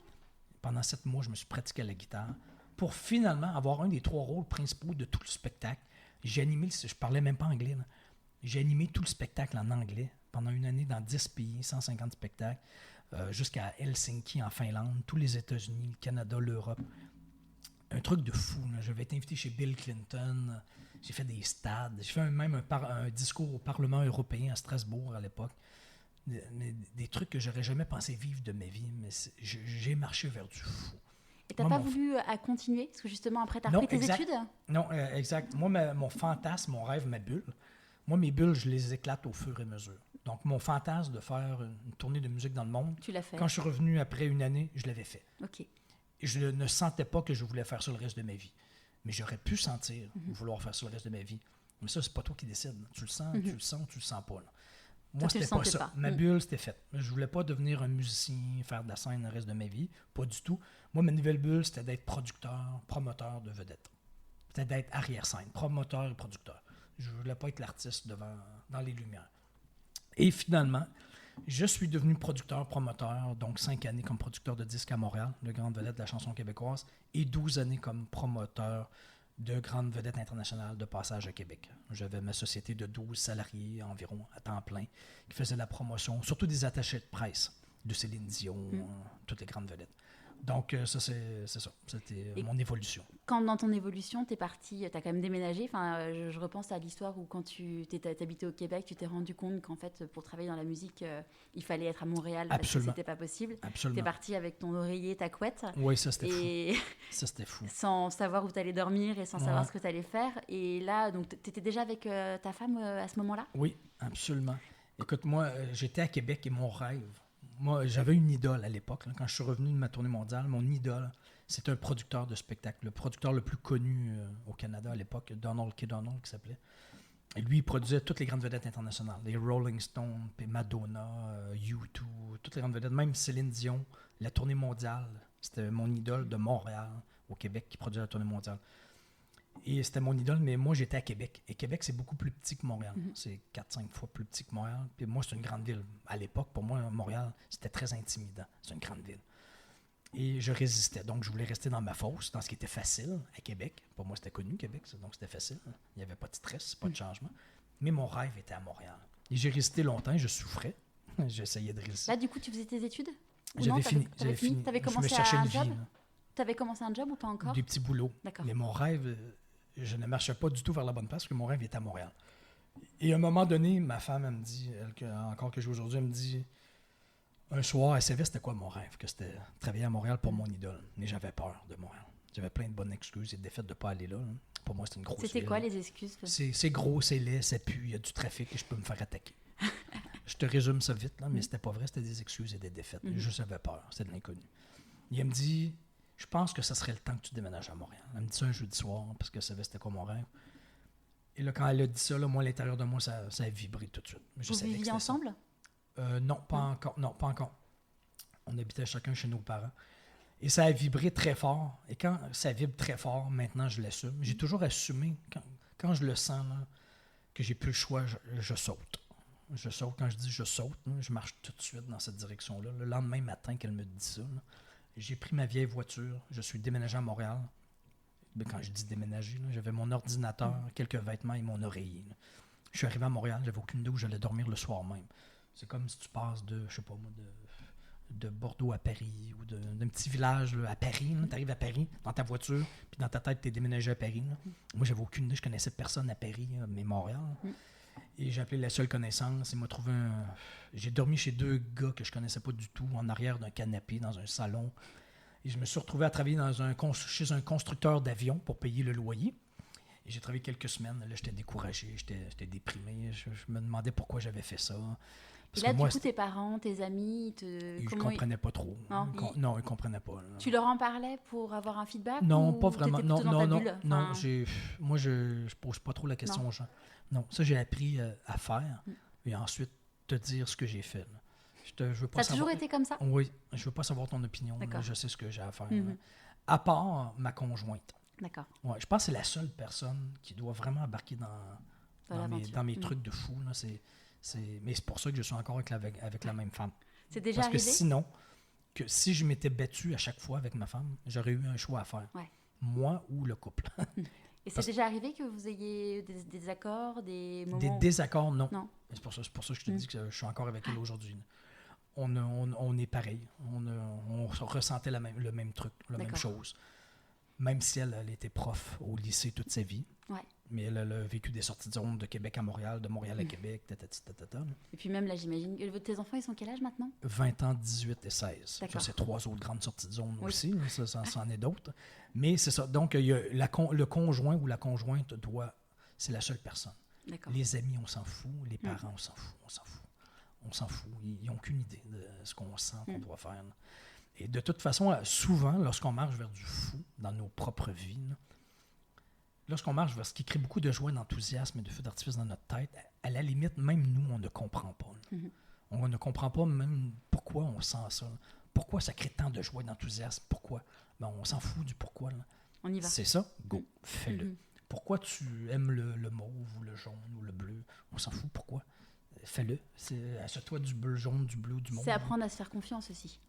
Pendant 7 mois, je me suis pratiqué à la guitare pour finalement avoir un des 3 rôles principaux de tout le spectacle. J'ai animé, je parlais même pas anglais, là. J'ai animé tout le spectacle en anglais pendant une année dans 10 pays, 150 spectacles, jusqu'à Helsinki en Finlande, tous les États-Unis, le Canada, l'Europe. Un truc de fou. Là. J'avais été invité chez Bill Clinton, j'ai fait des stades, j'ai fait même un discours au Parlement européen à Strasbourg à l'époque. Des trucs que j'aurais jamais pensé vivre de ma vie, mais j'ai marché vers du fou. Et t'as pas voulu continuer? Parce que justement, après, t'as repris tes études? Non, exact. Moi, mon fantasme, mon rêve, ma bulle, moi, mes bulles, je les éclate au fur et à mesure. Donc, mon fantasme de faire une tournée de musique dans le monde, tu l'as fait. Quand je suis revenu après une année, je l'avais fait. OK. Je ne sentais pas que je voulais faire ça le reste de ma vie. Mais j'aurais pu sentir vouloir faire ça le reste de ma vie. Mais ça, c'est pas toi qui décides. Tu le sens, tu le sens, tu le sens pas. Là. Moi, toi, c'était pas ça. Ma bulle, c'était fait. Je voulais pas devenir un musicien, faire de la scène le reste de ma vie. Pas du tout. Moi, ma nouvelle bulle, c'était d'être producteur, promoteur de vedettes. C'était d'être arrière-scène, promoteur et producteur. Je voulais pas être l'artiste dans les lumières. Et finalement, je suis devenu producteur, promoteur, donc 5 années comme producteur de disques à Montréal, de grande vedette de la chanson québécoise, et 12 années comme promoteur de grandes vedettes internationales de passage à Québec. J'avais ma société de 12 salariés environ à temps plein qui faisait la promotion, surtout des attachés de presse de Céline Dion, toutes les grandes vedettes. Donc, ça, c'est ça. C'était mon évolution. Quand dans ton évolution, t'es parti, t'as quand même déménagé. Enfin, je repense à l'histoire où quand t'habitais au Québec, tu t'es rendu compte qu'en fait, pour travailler dans la musique, il fallait être à Montréal parce que c'était pas possible. Absolument. T'es parti avec ton oreiller, ta couette. Oui, ça, c'était fou. Ça, c'était fou. Sans savoir où t'allais dormir et sans savoir ce que t'allais faire. Et là, donc, t'étais déjà avec ta femme à ce moment-là? Oui, absolument. Écoute, moi, j'étais à Québec et mon rêve, moi, j'avais une idole à l'époque. Là, quand je suis revenu de ma tournée mondiale, mon idole, c'était un producteur de spectacle. Le producteur le plus connu au Canada à l'époque, Donald K. Donald, qui s'appelait. Et lui, il produisait toutes les grandes vedettes internationales. Les Rolling Stones, puis Madonna, U2, toutes les grandes vedettes. Même Céline Dion, la tournée mondiale. C'était mon idole de Montréal, au Québec, qui produisait la tournée mondiale. Et c'était mon idole, mais moi, j'étais à Québec. Et Québec, c'est beaucoup plus petit que Montréal. C'est 4-5 fois plus petit que Montréal. Puis moi, c'est une grande ville. À l'époque, pour moi, Montréal, c'était très intimidant. C'est une grande ville. Et je résistais. Donc, je voulais rester dans ma fosse, dans ce qui était facile à Québec. Pour moi, c'était connu, Québec, donc c'était facile. Il n'y avait pas de stress, pas de changement. Mais mon rêve était à Montréal. Et j'ai résisté longtemps, je souffrais. J'essayais de résister. Là, du coup, tu faisais tes études? J'avais fini. Tu avais commencé un job? Tu avais commencé un job ou pas encore? Des petits boulots. D'accord. Mais mon rêve, je ne marchais pas du tout vers la bonne place parce que mon rêve était à Montréal. Et à un moment donné, ma femme, elle me dit, encore que j'ai aujourd'hui, elle me dit, un soir, elle savait c'était quoi mon rêve, que c'était travailler à Montréal pour mon idole. Mais j'avais peur de Montréal. J'avais plein de bonnes excuses et de défaites de ne pas aller là. Pour moi, c'était une grosse ville. C'était quoi les excuses? C'est gros, c'est laid, ça pue, il y a du trafic et je peux me faire attaquer. Je te résume ça vite, là, mais c'était pas vrai, c'était des excuses et des défaites. Juste j'avais peur, c'était de l'inconnu. Et elle me dit, je pense que ça serait le temps que tu déménages à Montréal. Elle me dit ça un jeudi soir, parce qu'elle savait c'était quoi mon rêve. Et là, quand elle a dit ça, là, moi, à l'intérieur de moi, ça a vibré tout de suite. Vous viviez ensemble? Non, pas encore. Non, pas encore. On habitait chacun chez nos parents. Et ça a vibré très fort. Et quand ça vibre très fort, maintenant, je l'assume. J'ai toujours assumé, quand je le sens, là, que j'ai plus le choix, je saute. Je saute. Quand je dis je saute, là, je marche tout de suite dans cette direction-là. Le lendemain matin qu'elle me dit ça, là, j'ai pris ma vieille voiture. Je suis déménagé à Montréal. Mais quand je dis déménager, là, j'avais mon ordinateur, quelques vêtements et mon oreiller. Là. Je suis arrivé à Montréal, j'avais aucune idée où j'allais dormir le soir même. C'est comme si tu passes de, je sais pas moi, de Bordeaux à Paris ou d'un petit village là, à Paris. Tu arrives à Paris dans ta voiture, puis dans ta tête, tu es déménagé à Paris. Là. Moi, j'avais aucune idée, je connaissais personne à Paris, mais Montréal. Et j'ai appelé la seule connaissance. Il m'a trouvé J'ai dormi chez 2 gars que je connaissais pas du tout, en arrière d'un canapé, dans un salon. Et je me suis retrouvé à travailler chez un constructeur d'avions pour payer le loyer. Et j'ai travaillé quelques semaines. Là, j'étais découragé, j'étais déprimé. Je me demandais pourquoi j'avais fait ça. Parce et là, du coup, tes parents, tes amis, ils ne comprenaient pas trop. Non, ils ne comprenaient pas. Là. Tu leur en parlais pour avoir un feedback? Non, pas vraiment. Non, enfin... moi, je ne pose pas trop la question aux gens. Non, ça, j'ai appris à faire et ensuite te dire ce que j'ai fait. Là. Je veux pas ça a toujours été comme ça? Oui, je ne veux pas savoir ton opinion. Là, je sais ce que j'ai à faire. À part ma conjointe. D'accord. Ouais, je pense que c'est la seule personne qui doit vraiment embarquer dans mes trucs de fou. Là. Mais c'est pour ça que je suis encore avec la même femme. C'est déjà arrivé? Parce que sinon, si je m'étais battu à chaque fois avec ma femme, j'aurais eu un choix à faire. Ouais. Moi ou le couple. Et c'est déjà arrivé que vous ayez des désaccords, des moments... Des désaccords, non. C'est pour ça que je te dis que je suis encore avec elle aujourd'hui. On est pareil. On ressentait le même truc, la même chose. Même si elle était prof au lycée toute sa vie. Ouais. Mais elle a vécu des sorties de zone de Québec à Montréal, de Montréal à Québec, Et puis même là, j'imagine... Tes enfants, ils sont quel âge maintenant? 20 ans, 18 et 16. Ça, c'est 3 autres grandes sorties de zone aussi. Ça en est d'autres. Mais c'est ça. Donc, il y a le conjoint ou la conjointe c'est la seule personne. D'accord. Les amis, on s'en fout. Les parents, on s'en fout. On s'en fout. Ils n'ont aucune idée de ce qu'on sent, qu'on doit faire. Là. Et de toute façon, souvent, lorsqu'on marche vers du fou dans nos propres vies, là, lorsqu'on marche vers ce qui crée beaucoup de joie, d'enthousiasme et de feu d'artifice dans notre tête, à la limite, même nous, on ne comprend pas. On ne comprend pas même pourquoi on sent ça. Là. Pourquoi ça crée tant de joie et d'enthousiasme? Pourquoi? On s'en fout du pourquoi. Là. On y va. C'est ça? Go, fais-le. Pourquoi tu aimes le mauve ou le jaune ou le bleu? On s'en fout. Pourquoi? Fais-le. Assure-toi du bleu, jaune, du bleu, du mauve. C'est apprendre à se faire confiance aussi.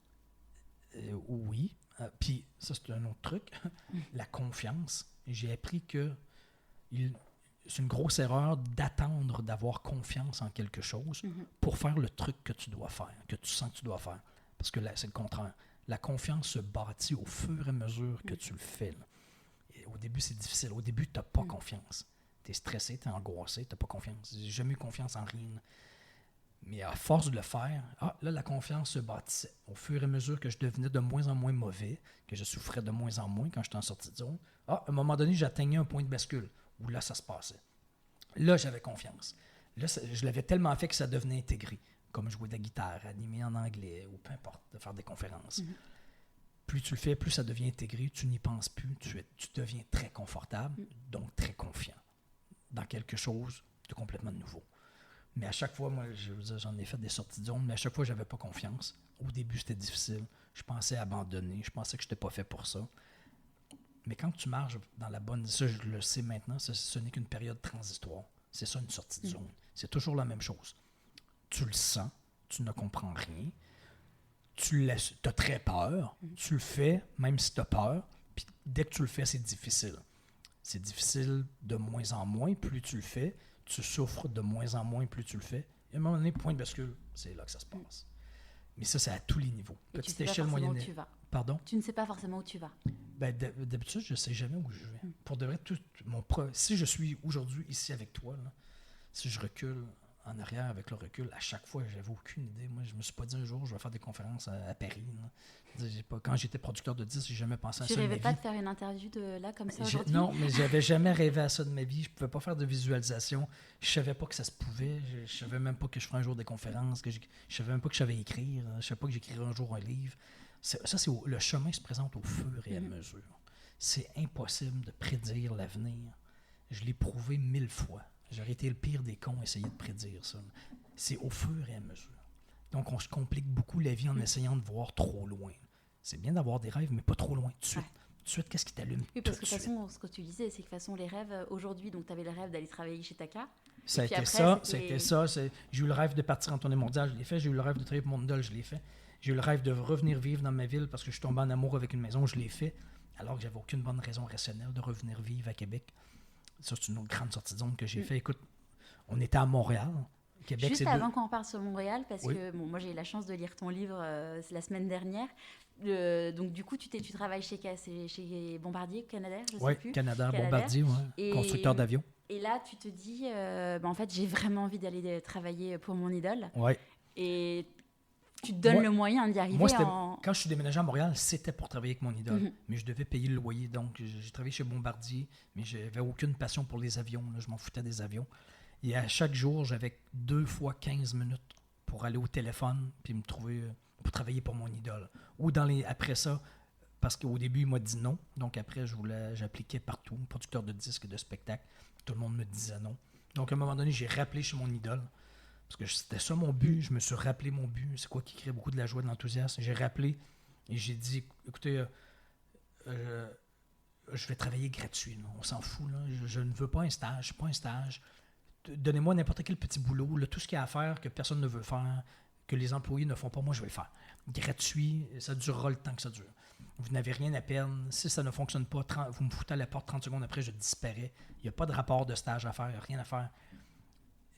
Oui. Puis ça, c'est un autre truc. La confiance. J'ai appris que c'est une grosse erreur d'attendre d'avoir confiance en quelque chose pour faire le truc que tu dois faire, que tu sens que tu dois faire. Parce que là, c'est le contraire. La confiance se bâtit au fur et à mesure que tu le fais. Là. Et au début, c'est difficile. Au début, tu n'as pas confiance. Tu es stressé, tu es angoissé, tu n'as pas confiance. J'ai jamais eu confiance en rien. Mais à force de le faire, là, la confiance se bâtissait. Au fur et à mesure que je devenais de moins en moins mauvais, que je souffrais de moins en moins quand j'étais en sortie de zone, à un moment donné, j'atteignais un point de bascule où là, ça se passait. Là, j'avais confiance. Là, je l'avais tellement fait que ça devenait intégré. comme jouer de la guitare, animer en anglais, ou peu importe, de faire des conférences. Plus tu le fais, plus ça devient intégré, tu n'y penses plus, tu deviens très confortable, donc très confiant dans quelque chose de complètement nouveau. Mais à chaque fois, moi, je veux dire, j'en ai fait des sorties de zone, mais à chaque fois, je n'avais pas confiance. Au début, c'était difficile. Je pensais abandonner, je pensais que je n'étais pas fait pour ça. Mais quand tu marches dans la bonne... Ça, je le sais maintenant, ce n'est qu'une période transitoire. C'est ça, une sortie de zone. C'est toujours la même chose. Tu le sens, tu ne comprends rien, tu as très peur, tu le fais, même si tu as peur, puis dès que tu le fais, c'est difficile. C'est difficile de moins en moins, plus tu le fais, tu souffres de moins en moins, plus tu le fais. Et à un moment donné, point de bascule, c'est là que ça se passe. Mais ça, c'est à tous les niveaux. Et petite échelle, moyenne. Où tu vas. Pardon? Tu ne sais pas forcément où tu vas. Ben, d'habitude, je ne sais jamais où je vais. Pour de vrai, si je suis aujourd'hui ici avec toi, là, si je recule en arrière avec le recul, à chaque fois, j'avais aucune idée. Moi, je me suis pas dit un jour, je vais faire des conférences à Paris. Quand j'étais producteur de disques, j'ai jamais pensé à ça. Tu rêvais pas de faire une interview là, comme ça, aujourd'hui? Non, mais j'avais jamais rêvé à ça de ma vie. Je pouvais pas faire de visualisation. Je savais pas que ça se pouvait. Je savais même pas que je ferais un jour des conférences. Je savais même pas que je savais écrire. Je savais pas que j'écrirais un jour un livre. Le chemin se présente au fur et à mesure. C'est impossible de prédire l'avenir. Je l'ai prouvé 1000 fois. J'aurais été le pire des cons à essayer de prédire ça. C'est au fur et à mesure. Donc, on se complique beaucoup la vie en essayant de voir trop loin. C'est bien d'avoir des rêves, mais pas trop loin. Tout de suite, qu'est-ce qui t'allume? Oui, parce que de toute façon, ce que tu disais, c'est que de toute façon, les rêves, aujourd'hui, donc tu avais le rêve d'aller travailler chez Taka. Ça a été ça. J'ai eu le rêve de partir en tournée mondiale, je l'ai fait. J'ai eu le rêve de travailler pour mon idole, je l'ai fait. J'ai eu le rêve de revenir vivre dans ma ville parce que je suis tombé en amour avec une maison, je l'ai fait. Alors que j'avais aucune bonne raison rationnelle de revenir vivre à Québec. Ça, c'est une autre grande sortie de zone que j'ai fait. Écoute, on était à Montréal. Québec, juste avant qu'on parte sur Montréal, parce que moi j'ai eu la chance de lire ton livre la semaine dernière. Donc du coup, tu travailles chez Bombardier Canadair, je sais plus. Oui, Canadair, Bombardier, constructeur d'avions. Et là, tu te dis, en fait, j'ai vraiment envie d'aller travailler pour mon idole. Oui. Et tu te donnes le moyen d'y arriver. Quand je suis déménagé à Montréal, c'était pour travailler avec mon idole. Mais je devais payer le loyer. Donc, j'ai travaillé chez Bombardier, mais je n'avais aucune passion pour les avions. Là, je m'en foutais des avions. Et à chaque jour, j'avais 2 fois 15 minutes pour aller au téléphone puis me trouver pour travailler pour mon idole. Ou après ça, parce qu'au début, il m'a dit non. Donc après, j'appliquais partout, producteur de disques et de spectacles. Tout le monde me disait non. Donc à un moment donné, j'ai rappelé chez mon idole. Parce que c'était ça mon but. Je me suis rappelé mon but. C'est quoi qui crée beaucoup de la joie, de l'enthousiasme. J'ai rappelé et j'ai dit, écoutez, je vais travailler gratuit. Là. On s'en fout. Là. Je ne veux pas un stage. Pas un stage. Donnez-moi n'importe quel petit boulot. Là, tout ce qu'il y a à faire que personne ne veut faire, que les employés ne font pas, moi, je vais le faire. Gratuit, ça durera le temps que ça dure. Vous n'avez rien à perdre. Si ça ne fonctionne pas, vous me foutez à la porte 30 secondes après, je disparais. Il n'y a pas de rapport de stage à faire, rien à faire.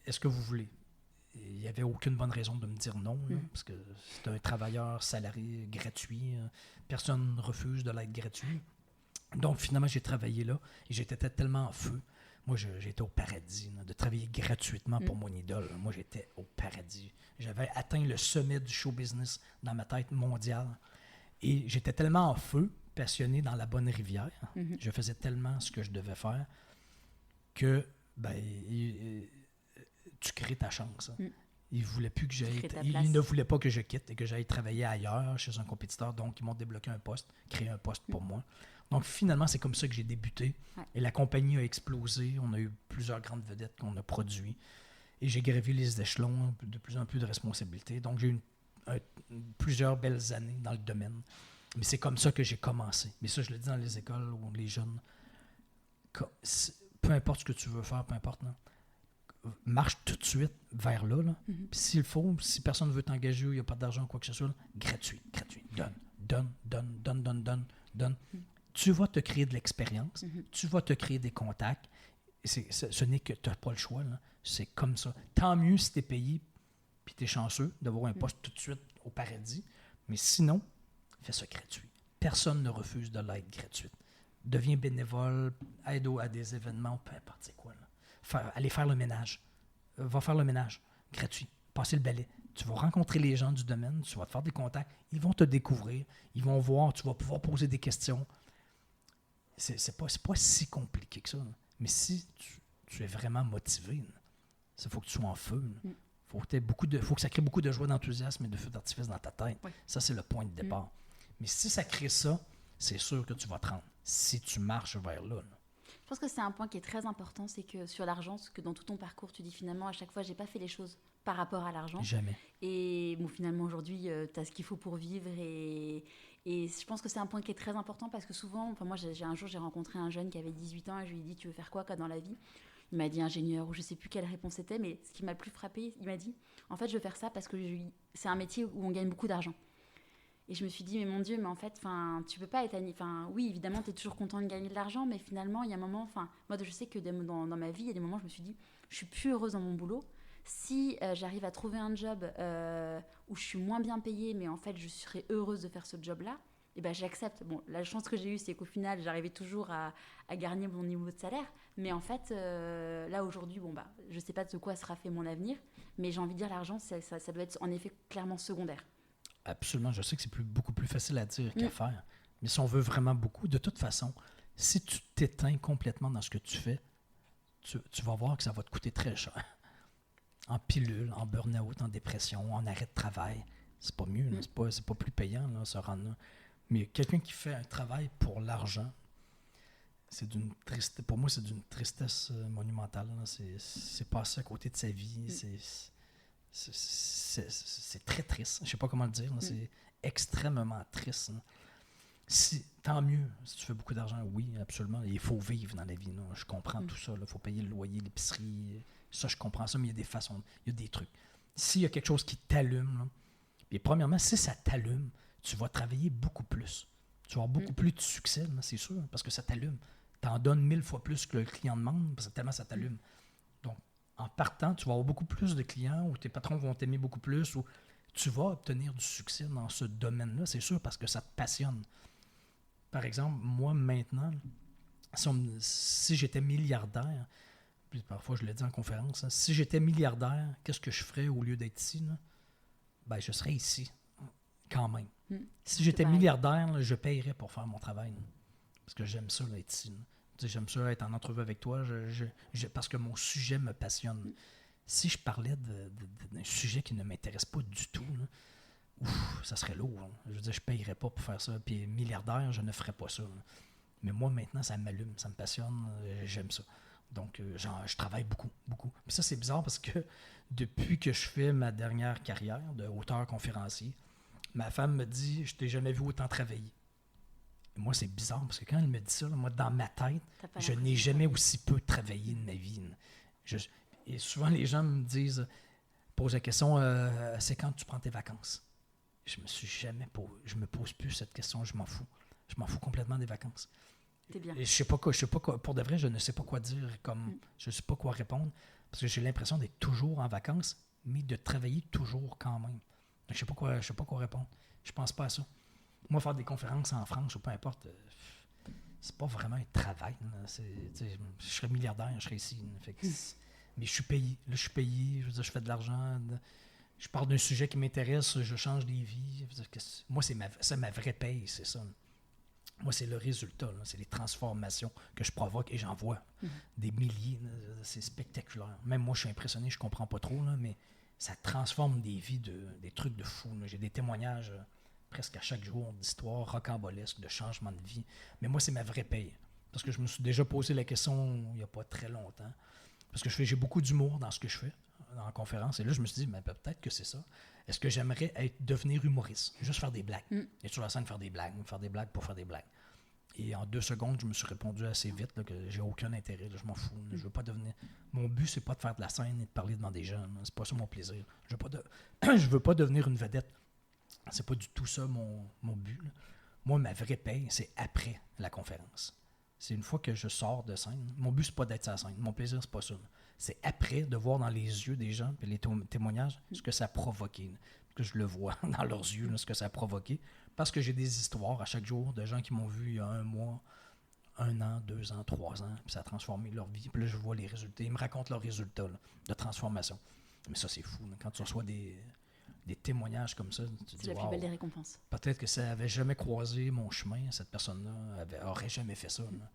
Est-ce que vous voulez? Il n'y avait aucune bonne raison de me dire non, là, parce que c'est un travailleur salarié gratuit. Personne ne refuse de l'être gratuit. Donc, finalement, j'ai travaillé là et j'étais tellement en feu. Moi, j'étais au paradis, là, de travailler gratuitement pour mon idole. Moi, j'étais au paradis. J'avais atteint le sommet du show business dans ma tête mondiale. Et j'étais tellement en feu, passionné dans la bonne rivière. Je faisais tellement ce que je devais faire que tu crées ta chance. Il voulait plus que il ne voulait pas que je quitte et que j'aille travailler ailleurs chez un compétiteur. Donc, ils m'ont débloqué un poste, créé un poste pour moi. Donc, finalement, c'est comme ça que j'ai débuté. Ouais. Et la compagnie a explosé. On a eu plusieurs grandes vedettes qu'on a produites. Et j'ai gravi les échelons de plus en plus de responsabilités. Donc, j'ai eu plusieurs belles années dans le domaine. Mais c'est comme ça que j'ai commencé. Mais ça, je le dis dans les écoles ou les jeunes. Peu importe ce que tu veux faire, peu importe, non? Marche tout de suite vers là. Puis s'il faut, si personne ne veut t'engager ou il n'y a pas d'argent ou quoi que ce soit, là, gratuit. Donne. Tu vas te créer de l'expérience, tu vas te créer des contacts. Ce n'est que tu n'as pas le choix. Là. C'est comme ça. Tant mieux si tu es payé puis tu es chanceux d'avoir un poste tout de suite au paradis. Mais sinon, fais ça gratuit. Personne ne refuse de l'aide gratuite. Deviens bénévole, aide à des événements, peu importe c'est quoi. Là. Aller faire le ménage. Va faire le ménage. Gratuit. Passer le balai. Tu vas rencontrer les gens du domaine, tu vas te faire des contacts, ils vont te découvrir, ils vont voir, tu vas pouvoir poser des questions. C'est pas si compliqué que ça. Là. Mais si tu es vraiment motivé, il faut que tu sois en feu. Il faut que ça crée beaucoup de joie, d'enthousiasme et de feu d'artifice dans ta tête. Oui. Ça, c'est le point de départ. Mais si ça crée ça, c'est sûr que tu vas te rendre. Si tu marches vers là. Je pense que c'est un point qui est très important, c'est que sur l'argent, ce que dans tout ton parcours, tu dis finalement à chaque fois, j'ai pas fait les choses par rapport à l'argent. Jamais. Et bon, finalement, aujourd'hui, tu as ce qu'il faut pour vivre. Et je pense que c'est un point qui est très important parce que souvent, enfin, moi, un jour, j'ai rencontré un jeune qui avait 18 ans et je lui ai dit, tu veux faire quoi dans la vie ? Il m'a dit ingénieur ou je sais plus quelle réponse c'était, mais ce qui m'a le plus frappé, il m'a dit, en fait, je veux faire ça parce que c'est un métier où on gagne beaucoup d'argent. Et je me suis dit, mais mon Dieu, mais en fait, tu peux pas être... oui, évidemment, tu es toujours content de gagner de l'argent, mais finalement, il y a un moment... Moi, je sais que dans ma vie, il y a des moments où je me suis dit, je suis plus heureuse dans mon boulot. Si j'arrive à trouver un job où je suis moins bien payée, mais en fait, je serais heureuse de faire ce job-là, et ben, j'accepte. Bon, la chance que j'ai eue, c'est qu'au final, j'arrivais toujours à garder mon niveau de salaire. Mais en fait, là, aujourd'hui, je sais pas de quoi sera fait mon avenir, mais j'ai envie de dire, l'argent, ça doit être en effet clairement secondaire. Absolument. Je sais que c'est beaucoup plus facile à dire qu'à faire. Mais si on veut vraiment beaucoup, de toute façon, si tu t'éteins complètement dans ce que tu fais, tu vas voir que ça va te coûter très cher. En pilule, en burn-out, en dépression, en arrêt de travail. C'est pas mieux, là. C'est pas plus payant, là, se rendre là. Mais quelqu'un qui fait un travail pour l'argent, pour moi, c'est d'une tristesse monumentale. Là. C'est passer à côté de sa vie. C'est très triste. Je ne sais pas comment le dire. C'est extrêmement triste. Tant mieux si tu fais beaucoup d'argent. Oui, absolument. Il faut vivre dans la vie. Là. Je comprends tout ça. Il faut payer le loyer, l'épicerie. Ça, je comprends ça, mais il y a des façons. Il y a des trucs. S'il y a quelque chose qui t'allume, là, puis premièrement, si ça t'allume, tu vas travailler beaucoup plus. Tu vas avoir beaucoup plus de succès, là, c'est sûr, parce que ça t'allume. Tu en donnes 1000 fois plus que le client demande, parce que tellement ça t'allume. Donc, en partant, tu vas avoir beaucoup plus de clients, ou tes patrons vont t'aimer beaucoup plus, ou tu vas obtenir du succès dans ce domaine-là, c'est sûr, parce que ça te passionne. Par exemple, moi, maintenant, si j'étais milliardaire, puis parfois je le dis en conférence, hein, si j'étais milliardaire, qu'est-ce que je ferais au lieu d'être ici? Là? Ben, je serais ici, quand même. Si j'étais milliardaire, là, je paierais pour faire mon travail. Là, parce que j'aime ça, là, être ici. J'aime ça, être en entrevue avec toi, parce que mon sujet me passionne. Si je parlais d'un sujet qui ne m'intéresse pas du tout, là, ça serait lourd. Là. Je veux dire, je ne paierais pas pour faire ça. Puis milliardaire, je ne ferais pas ça. Là. Mais moi, maintenant, ça m'allume, ça me passionne, j'aime ça. Donc, je travaille beaucoup, beaucoup. Puis ça, c'est bizarre parce que depuis que je fais ma dernière carrière de auteur-conférencier, ma femme me dit « Je t'ai jamais vu autant travailler ». Moi, c'est bizarre parce que quand elle me dit ça, là, moi, dans ma tête, je n'ai jamais aussi peu travaillé de ma vie. Et souvent, les gens me posent la question c'est quand tu prends tes vacances? Je me pose plus cette question, je m'en fous. Je m'en fous complètement des vacances. Bien. Et je sais pas quoi, pour de vrai, je ne sais pas quoi dire, je ne sais pas quoi répondre, parce que j'ai l'impression d'être toujours en vacances, mais de travailler toujours quand même. Donc, je sais pas quoi répondre. Je pense pas à ça. Moi, faire des conférences en France ou peu importe, c'est pas vraiment un travail. Je serais milliardaire, je serais ici. Mais je suis payé. Là, je suis payé, je veux dire, je fais de l'argent. Je parle d'un sujet qui m'intéresse, je change des vies. Moi, c'est ma vraie paye, c'est ça. Moi, c'est le résultat, là. C'est les transformations que je provoque et j'en vois des milliers. Là. C'est spectaculaire. Même moi, je suis impressionné, je comprends pas trop, là, mais ça transforme des vies, des trucs de fou. Là. J'ai des témoignages presque à chaque jour d'histoires rocambolesques, de changements de vie. Mais moi, c'est ma vraie paye. Parce que je me suis déjà posé la question il n'y a pas très longtemps. Parce que j'ai beaucoup d'humour dans ce que je fais, en conférence. Et là, je me suis dit, mais peut-être que c'est ça. Est-ce que j'aimerais devenir humoriste? Juste faire des blagues. Être sur la scène, faire des blagues pour faire des blagues. Et en 2 secondes, je me suis répondu assez vite là, que j'ai aucun intérêt. Là, je m'en fous. Là, je veux pas devenir... Mon but, c'est pas de faire de la scène et de parler devant des gens. Là. C'est pas ça mon plaisir. Je veux pas devenir une vedette. C'est pas du tout ça mon but. Là. Moi, ma vraie paye, c'est après la conférence. C'est une fois que je sors de scène. Mon but, c'est pas d'être sur la scène. Mon plaisir, c'est pas ça. Là. C'est après de voir dans les yeux des gens et les témoignages ce que ça a provoqué. Là. Que je le vois dans leurs yeux, là, ce que ça a provoqué. Parce que j'ai des histoires à chaque jour de gens qui m'ont vu il y a 1 mois, 1 an, 2 ans, 3 ans, puis ça a transformé leur vie. Puis là, je vois les résultats. Ils me racontent leurs résultats là, de transformation. Mais ça, c'est fou. Là. Quand tu reçois des témoignages comme ça, tu te dis, c'est la plus belle des récompenses. Peut-être que ça n'avait jamais croisé mon chemin, cette personne-là aurait jamais fait ça. Là.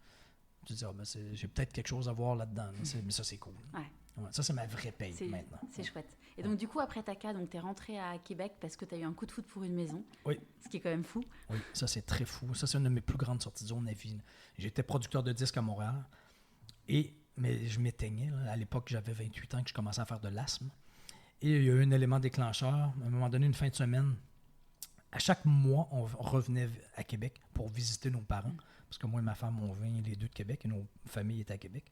Tu te dis, j'ai peut-être quelque chose à voir là-dedans. Là. Mais ça, c'est cool. Ouais. Ouais, ça, c'est ma vraie paye maintenant. C'est chouette. Et donc, du coup, après ta cas, tu es rentré à Québec parce que tu as eu un coup de foudre pour une maison. Oui. Ce qui est quand même fou. Oui, ça, c'est très fou. Ça, c'est une de mes plus grandes sorties de zone à vie. J'étais producteur de disques à Montréal, mais je m'éteignais. Là. À l'époque, j'avais 28 ans que je commençais à faire de l'asthme. Et il y a eu un élément déclencheur. À un moment donné, une fin de semaine, à chaque mois, on revenait à Québec pour visiter nos parents. Parce que moi et ma femme, on vient les deux de Québec et nos familles étaient à Québec.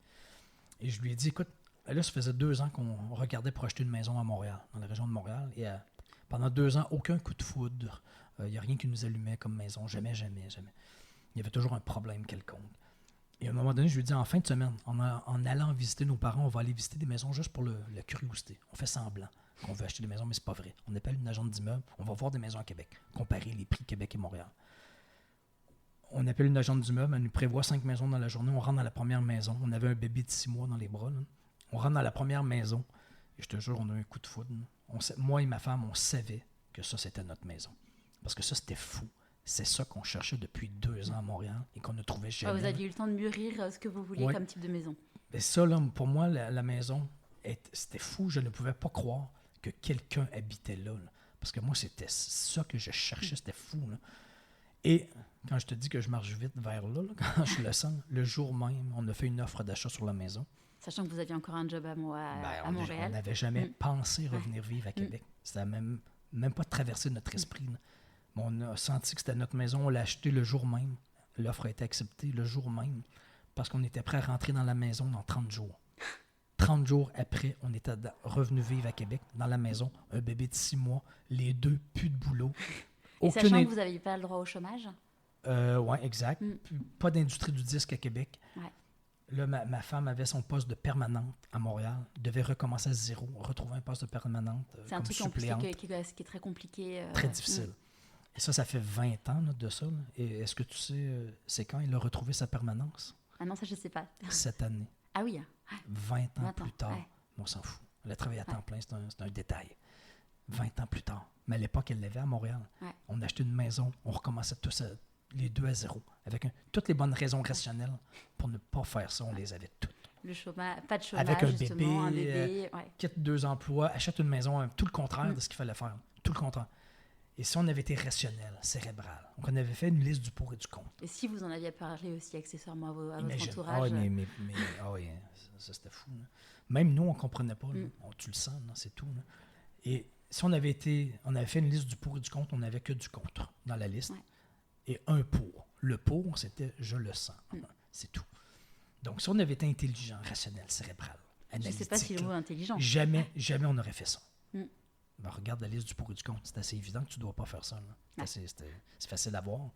Et je lui ai dit, écoute, là, ça faisait 2 ans qu'on regardait pour acheter une maison à Montréal, dans la région de Montréal. Et pendant 2 ans, aucun coup de foudre. Il n'y a rien qui nous allumait comme maison. Jamais. Il y avait toujours un problème quelconque. Et à un moment donné, je lui ai dit, en fin de semaine, en allant visiter nos parents, on va aller visiter des maisons juste pour la curiosité. On fait semblant qu'on veut acheter des maisons, mais c'est pas vrai. On appelle une agente d'immeuble, on va voir des maisons à Québec, comparer les prix Québec et Montréal. On appelle une agente d'immeuble, elle nous prévoit 5 maisons dans la journée, on rentre dans la première maison. On avait un bébé de 6 mois dans les bras. Là. On rentre dans la première maison, et je te jure, on a eu un coup de foudre. Moi et ma femme, on savait que ça, c'était notre maison. Parce que ça, c'était fou. C'est ça qu'on cherchait depuis 2 ans à Montréal et qu'on ne trouvait jamais. Vous aviez eu le temps de mûrir ce que vous vouliez comme type de maison. Et ça, là, pour moi, la maison, c'était fou. Je ne pouvais pas croire que quelqu'un habitait là. Parce que moi, c'était ça que je cherchais. C'était fou. Là. Et quand je te dis que je marche vite vers là, quand je le sens, le jour même, on a fait une offre d'achat sur la maison. Sachant que vous aviez encore un job à Montréal. On n'avait jamais pensé revenir vivre à Québec. C'était même pas traversé notre esprit. On a senti que c'était notre maison. On l'a acheté le jour même. L'offre a été acceptée le jour même parce qu'on était prêt à rentrer dans la maison dans 30 jours. 30 jours après, on était revenu vivre à Québec, dans la maison. Un bébé de 6 mois, les deux, plus de boulot. Et sachant que vous n'aviez pas le droit au chômage? Oui, exact. Pas d'industrie du disque à Québec. Ouais. Là, ma femme avait son poste de permanente à Montréal, devait recommencer à zéro, retrouver un poste de permanente c'est un comme truc suppléante. qui est très compliqué. Très difficile. Et ça fait 20 ans là, de ça. Là. Et est-ce que tu sais, c'est quand il a retrouvé sa permanence? Ah non, ça, je ne sais pas. Cette année. Ah oui. 20 ans plus tard. Ouais. On s'en fout. Elle a travaillé à temps plein, c'est un détail. 20 ans plus tard. Mais à l'époque, elle l'avait à Montréal. Ouais. On a acheté une maison, on recommençait tous les deux à zéro. Avec toutes les bonnes raisons rationnelles pour ne pas faire ça, on les avait toutes. Le chômage, pas de chômage, avec un justement, bébé, quitte 2 emplois, achète une maison, tout le contraire de ce qu'il fallait faire. Tout le contraire. Et si on avait été rationnel, cérébral, donc on avait fait une liste du pour et du contre. Et si vous en aviez parlé aussi accessoirement à votre Imagine. entourage? Oui, ça c'était fou. Là. Même nous, on ne comprenait pas. Tu le sens, là, c'est tout. Là. Et si on avait fait une liste du pour et du contre, on n'avait que du contre dans la liste. Ouais. Et un pour. Le pour, c'était je le sens. C'est tout. Donc, si on avait été intelligent, rationnel, cérébral, analytique, je ne sais pas si le mot intelligent. Jamais on n'aurait fait ça. Ben, regarde la liste du pour et du contre. C'est assez évident que tu ne dois pas faire ça. C'est facile à voir.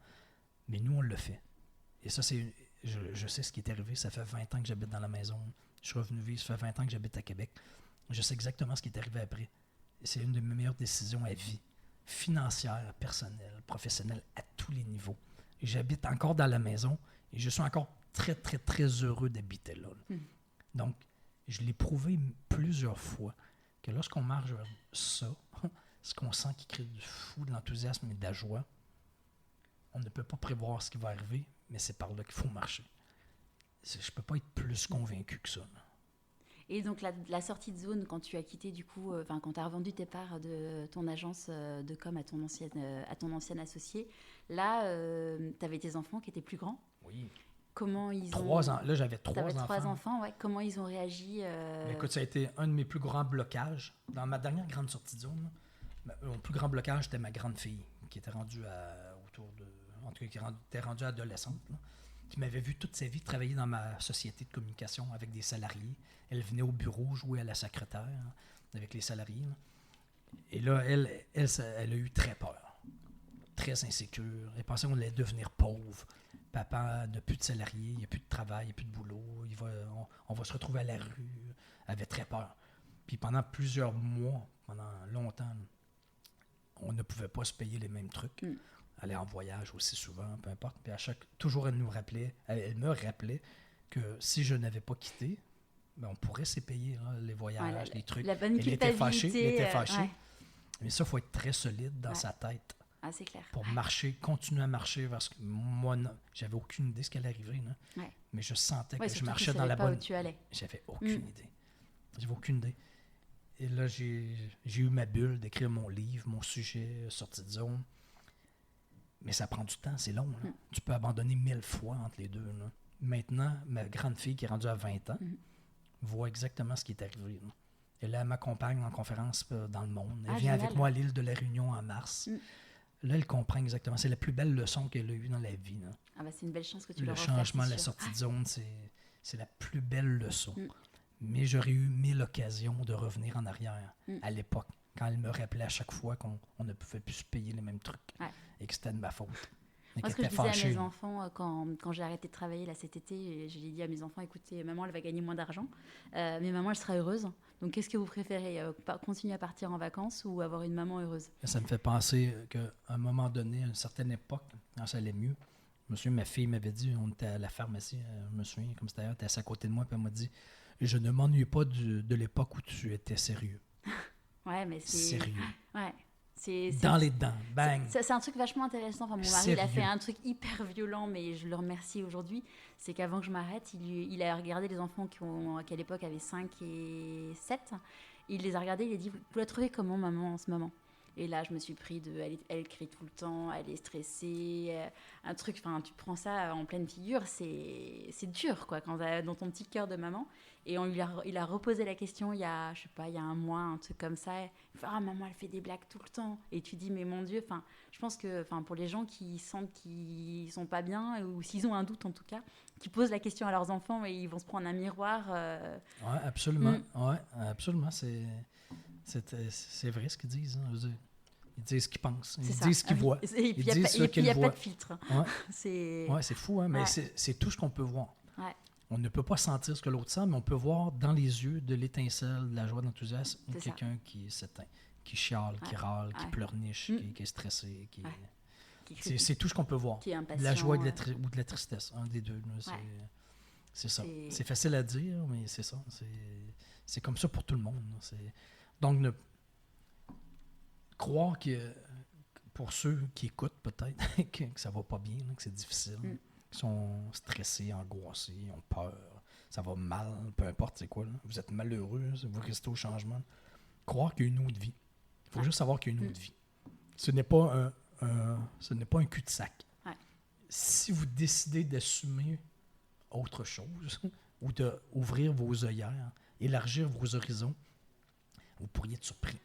Mais nous, on le fait. Et ça, je sais ce qui est arrivé. Ça fait 20 ans que j'habite dans la maison. Je suis revenu vivre. Ça fait 20 ans que j'habite à Québec. Je sais exactement ce qui est arrivé après. Et c'est une de mes meilleures décisions à vie. Financière, personnelle, professionnelle, à tous les niveaux. Et j'habite encore dans la maison et je suis encore très, très, très heureux d'habiter là. Donc, je l'ai prouvé plusieurs fois que lorsqu'on marche vers ça, ce qu'on sent qui crée du fou, de l'enthousiasme et de la joie, on ne peut pas prévoir ce qui va arriver, mais c'est par là qu'il faut marcher. Je ne peux pas être plus convaincu que ça. Là. Et donc, la sortie de zone, quand tu as quitté, du coup, quand tu as revendu tes parts de ton agence de com à ton ancien associé, là, tu avais tes enfants qui étaient plus grands. Oui. Comment ils 3 ans. Là, j'avais 3 enfants. 3 enfants, ouais. Comment ils ont réagi Écoute, ça a été un de mes plus grands blocages. Dans ma dernière grande sortie de zone, mon plus grand blocage, c'était ma grande fille, qui était rendue qui était rendue adolescente, là, qui m'avait vu toute sa vie travailler dans ma société de communication avec des salariés. Elle venait au bureau jouer à la secrétaire avec les salariés. Là. Et là, elle a eu très peur, très insécure. Elle pensait qu'on allait devenir pauvre. Papa n'a plus de salariés, il n'y a plus de travail, il n'y a plus de boulot, on va se retrouver à la rue. Elle avait très peur. Puis pendant plusieurs mois, pendant longtemps, on ne pouvait pas se payer les mêmes trucs. Aller en voyage aussi souvent, peu importe. Puis toujours elle me rappelait que si je n'avais pas quitté, on pourrait se payer les voyages, les trucs. La bonne elle était fâchée. Ouais. Mais ça, il faut être très solide dans sa tête. Ah, c'est clair. Pour continuer à marcher, parce que moi, j'avais aucune idée de ce qui allait arriver. Mais je sentais que je marchais dans la bonne... Où tu allais. J'avais aucune idée. J'avais aucune idée. Et là, j'ai eu ma bulle d'écrire mon livre, mon sujet, sortie de zone. Mais ça prend du temps, c'est long. Là. Tu peux abandonner 1000 fois entre les deux. Là. Maintenant, ma grande fille qui est rendue à 20 ans voit exactement ce qui est arrivé. Là. Et là, elle m'accompagne en conférence dans le monde. Elle vient avec moi à l'île de la Réunion en mars. Là, elle comprend exactement. C'est la plus belle leçon qu'elle a eue dans la vie. Là. Ah ben, c'est une belle chance que tu leur Le offres, changement de la sûr. sortie de zone, c'est la plus belle leçon. Mais j'aurais eu 1000 occasions de revenir en arrière à l'époque, quand elle me rappelait à chaque fois qu'on ne pouvait plus se payer les mêmes trucs et que c'était de ma faute. Moi, ce que je disais à mes enfants quand j'ai arrêté de travailler là, cet été, j'ai dit à mes enfants, écoutez, maman, elle va gagner moins d'argent, mais maman, elle sera heureuse. Donc, qu'est-ce que vous préférez, continuer à partir en vacances ou avoir une maman heureuse? Ça me fait penser qu'à un moment donné, à une certaine époque, quand ça allait mieux, ma fille m'avait dit, on était à la pharmacie, je me souviens, comme c'était, elle était assise à côté de moi, puis elle m'a dit, je ne m'ennuie pas de l'époque où tu étais sérieux. Ouais, mais c'est... Sérieux. Ouais. Dans les dents, bang! C'est un truc vachement intéressant. Enfin, mon mari, il a fait un truc hyper violent, mais je le remercie aujourd'hui. C'est qu'avant que je m'arrête, il a regardé les enfants qui à l'époque avaient 5 et 7. Il les a regardés, il a dit, vous la trouvez comment, maman, en ce moment? Et là, je me suis pris elle crie tout le temps, elle est stressée, un truc, enfin, tu prends ça en pleine figure, c'est dur, quoi, quand dans ton petit cœur de maman. Et il a reposé la question il y a, je sais pas, il y a un mois, un truc comme ça. Il fait, ah, maman, elle fait des blagues tout le temps. Et tu dis, mais mon Dieu, enfin, je pense que, enfin, pour les gens qui sentent qu'ils sont pas bien, ou s'ils ont un doute en tout cas, qui posent la question à leurs enfants et ils vont se prendre un miroir. Oui, absolument. Ouais, absolument. C'est vrai ce qu'ils disent. Hein, je veux dire. Ils disent ce qu'ils pensent. Ils disent ce qu'ils voient. Et puis, il n'y a pas de filtre. Ouais. C'est fou, hein, mais c'est tout ce qu'on peut voir. Ouais. On ne peut pas sentir ce que l'autre sent, mais on peut voir dans les yeux de l'étincelle, de la joie, de l'enthousiasme, ou quelqu'un qui s'éteint, qui chiale, qui râle, qui pleurniche, qui est stressé. C'est tout ce qu'on peut voir. Qui est impatient. De la joie ou de la tristesse, un des deux. Là, c'est ça. C'est facile à dire, mais c'est ça. C'est comme ça pour tout le monde. Donc, croire que pour ceux qui écoutent peut-être que ça va pas bien, là, que c'est difficile, qui sont stressés, angoissés, ont peur, ça va mal, peu importe c'est quoi, là. Vous êtes malheureux, vous restez au changement. Croire qu'il y a une autre vie. Il faut juste savoir qu'il y a une autre vie. Ce n'est pas un cul-de-sac. Ouais. Si vous décidez d'assumer autre chose ou d'ouvrir vos œillères, élargir vos horizons, vous pourriez être surpris.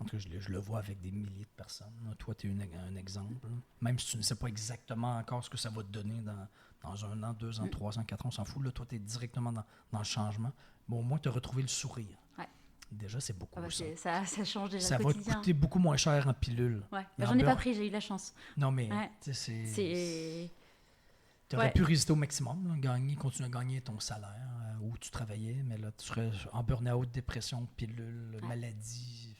En tout cas, je le vois avec des milliers de personnes. Toi, tu es un exemple. Même si tu ne sais pas exactement encore ce que ça va te donner dans 1 an, 2 ans, 3 ans, 4 ans, on s'en fout. Là, toi, tu es directement dans le changement. Mais au moins, tu as retrouvé le sourire. Ouais. Déjà, c'est beaucoup. Ça change déjà ça le quotidien. Ça va te coûter beaucoup moins cher en pilule. Ouais. J'en ai pas pris, j'ai eu de la chance. Non, mais tu aurais pu résister au maximum, continuer à gagner ton salaire où tu travaillais, mais là, tu serais en burn-out, dépression, pilule, maladie.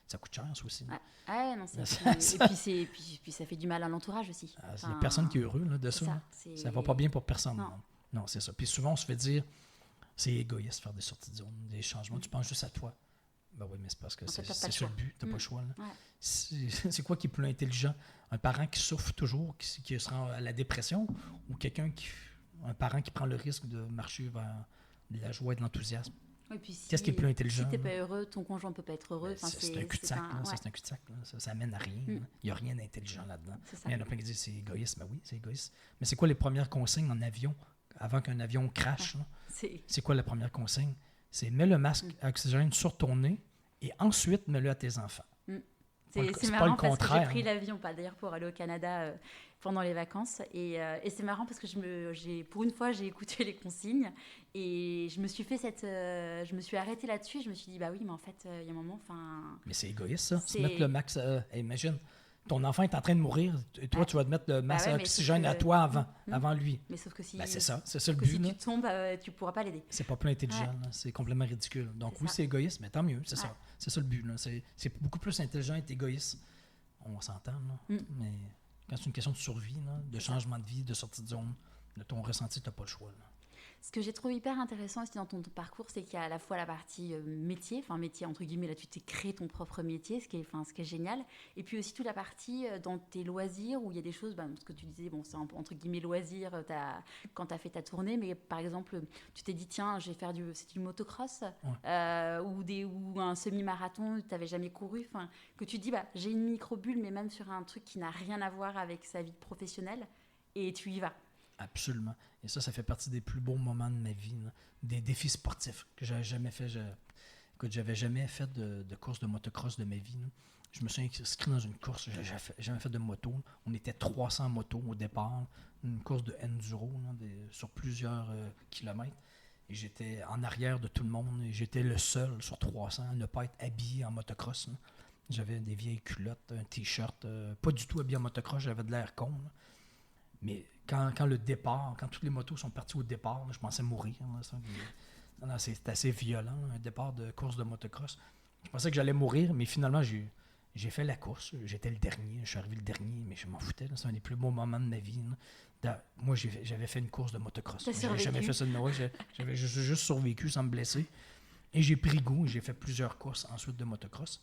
Ça coûte cher, ça aussi. Ouais, non, et puis ça fait du mal à l'entourage aussi. Il n'y a personne qui est heureux là, de ça. Ça ne va pas bien pour personne. Non, c'est ça. Puis souvent, on se fait dire, c'est égoïste de faire des sorties de zone, des changements. Tu penses juste à toi. Ben oui, mais c'est parce que c'est ça le but. Tu n'as pas le choix. Là. Ouais. C'est quoi qui est plus intelligent? Un parent qui souffre toujours, qui se rend à la dépression, ou un parent qui prend le risque de marcher vers de la joie et de l'enthousiasme? Oui, qu'est-ce qui est plus intelligent? Si tu n'es pas heureux, ton conjoint ne peut pas être heureux. C'est un cul-de-sac. C'est un cul-de-sac. Ça amène à rien. Il n'y a rien d'intelligent là-dedans. Il y en a plein qui disent c'est égoïste. Ben oui, c'est égoïste. Mais c'est quoi les premières consignes en avion avant qu'un avion crache? C'est quoi la première consigne? C'est mets le masque à oxygène sur ton nez et ensuite mets-le à tes enfants. C'est marrant parce que j'ai pris l'avion, d'ailleurs, pour aller au Canada pendant les vacances. Et c'est marrant parce que pour une fois, j'ai écouté les consignes et je me suis arrêtée là-dessus et je me suis dit, bah oui, mais en fait, il y a un moment, Mais c'est égoïste, ça. Se mettre le max... imagine, ton enfant est en train de mourir et toi, tu vas te mettre le masque à oxygène à toi avant lui. Mais sauf que si... c'est ça le but. Si tu tombes, tu ne pourras pas l'aider. C'est pas plus intelligent, c'est complètement ridicule. Donc oui, c'est égoïste, mais tant mieux, c'est ça. C'est ça le but. Là. C'est beaucoup plus intelligent d'être égoïste. On s'entend, là. Mais quand c'est une question de survie, là, de changement de vie, de sortie de zone, de ton ressenti, tu n'as pas le choix. Là. Ce que j'ai trouvé hyper intéressant aussi dans ton parcours, c'est qu'il y a à la fois la partie métier, enfin métier entre guillemets, là tu t'es créé ton propre métier, ce qui est génial, et puis aussi toute la partie dans tes loisirs, où il y a des choses, ce que tu disais, bon c'est entre guillemets loisirs, quand tu as fait ta tournée, mais par exemple, tu t'es dit tiens, je vais faire du motocross, ou un semi-marathon, tu n'avais jamais couru, que tu dis j'ai une micro-bulle, mais même sur un truc qui n'a rien à voir avec sa vie professionnelle, et tu y vas. Absolument. Et ça fait partie des plus beaux moments de ma vie, là. Des défis sportifs que j'avais jamais fait. Écoute, j'avais jamais fait de course de motocross de ma vie, là. Je me suis inscrit dans une course, j'avais jamais fait de moto, là. On était 300 motos au départ, une course de enduro là, sur plusieurs kilomètres. Et j'étais en arrière de tout le monde. Et j'étais le seul sur 300 à ne pas être habillé en motocross, là. J'avais des vieilles culottes, un t-shirt, pas du tout habillé en motocross, j'avais de l'air con, là. Mais quand le départ, quand toutes les motos sont parties au départ, là, je pensais mourir. Là, c'est assez violent, un départ de course de motocross. Je pensais que j'allais mourir, mais finalement, j'ai fait la course. J'étais le dernier, je suis arrivé le dernier, mais je m'en foutais. Là. C'est un des plus beaux moments de ma vie. Moi, j'avais fait une course de motocross. J'avais jamais fait ça de Noël. J'avais juste survécu sans me blesser. Et j'ai pris goût. J'ai fait plusieurs courses ensuite de motocross.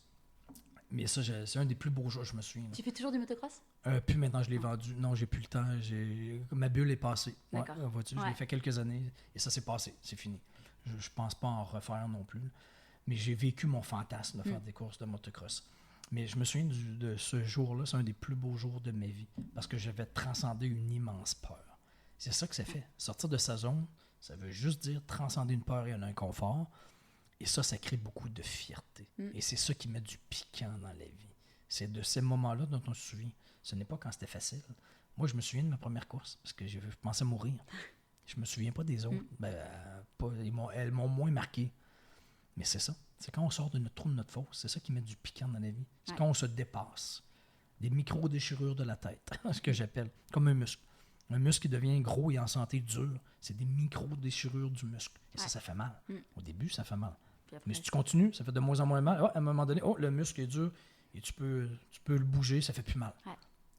Mais ça, c'est un des plus beaux jours, je me souviens. Tu fais toujours du motocross? Puis maintenant, je l'ai vendu. Non, j'ai plus le temps. Ma bulle est passée. D'accord. Ouais, je l'ai fait quelques années et ça s'est passé. C'est fini. Je pense pas en refaire non plus. Mais j'ai vécu mon fantasme de faire des courses de motocross. Mais je me souviens de ce jour-là, c'est un des plus beaux jours de ma vie parce que j'avais transcendé une immense peur. C'est ça que ça fait. Sortir de sa zone, ça veut juste dire transcender une peur et un inconfort. Et ça crée beaucoup de fierté. Et c'est ça qui met du piquant dans la vie. C'est de ces moments-là dont on se souvient. Ce n'est pas quand c'était facile. Moi, je me souviens de ma première course parce que je pensais mourir. Je me souviens pas des autres. Elles m'ont moins marqué. Mais c'est ça. C'est quand on sort de notre trou de notre fosse. C'est ça qui met du piquant dans la vie. C'est quand on se dépasse. Des micro-déchirures de la tête, ce que j'appelle. Comme un muscle. Un muscle qui devient gros et en santé dur, c'est des micro-déchirures du muscle. Et ça fait mal. Au début, ça fait mal. Mais si tu continues, ça fait de moins en moins mal. À un moment donné, le muscle est dur et tu peux le bouger, ça fait plus mal. Ouais.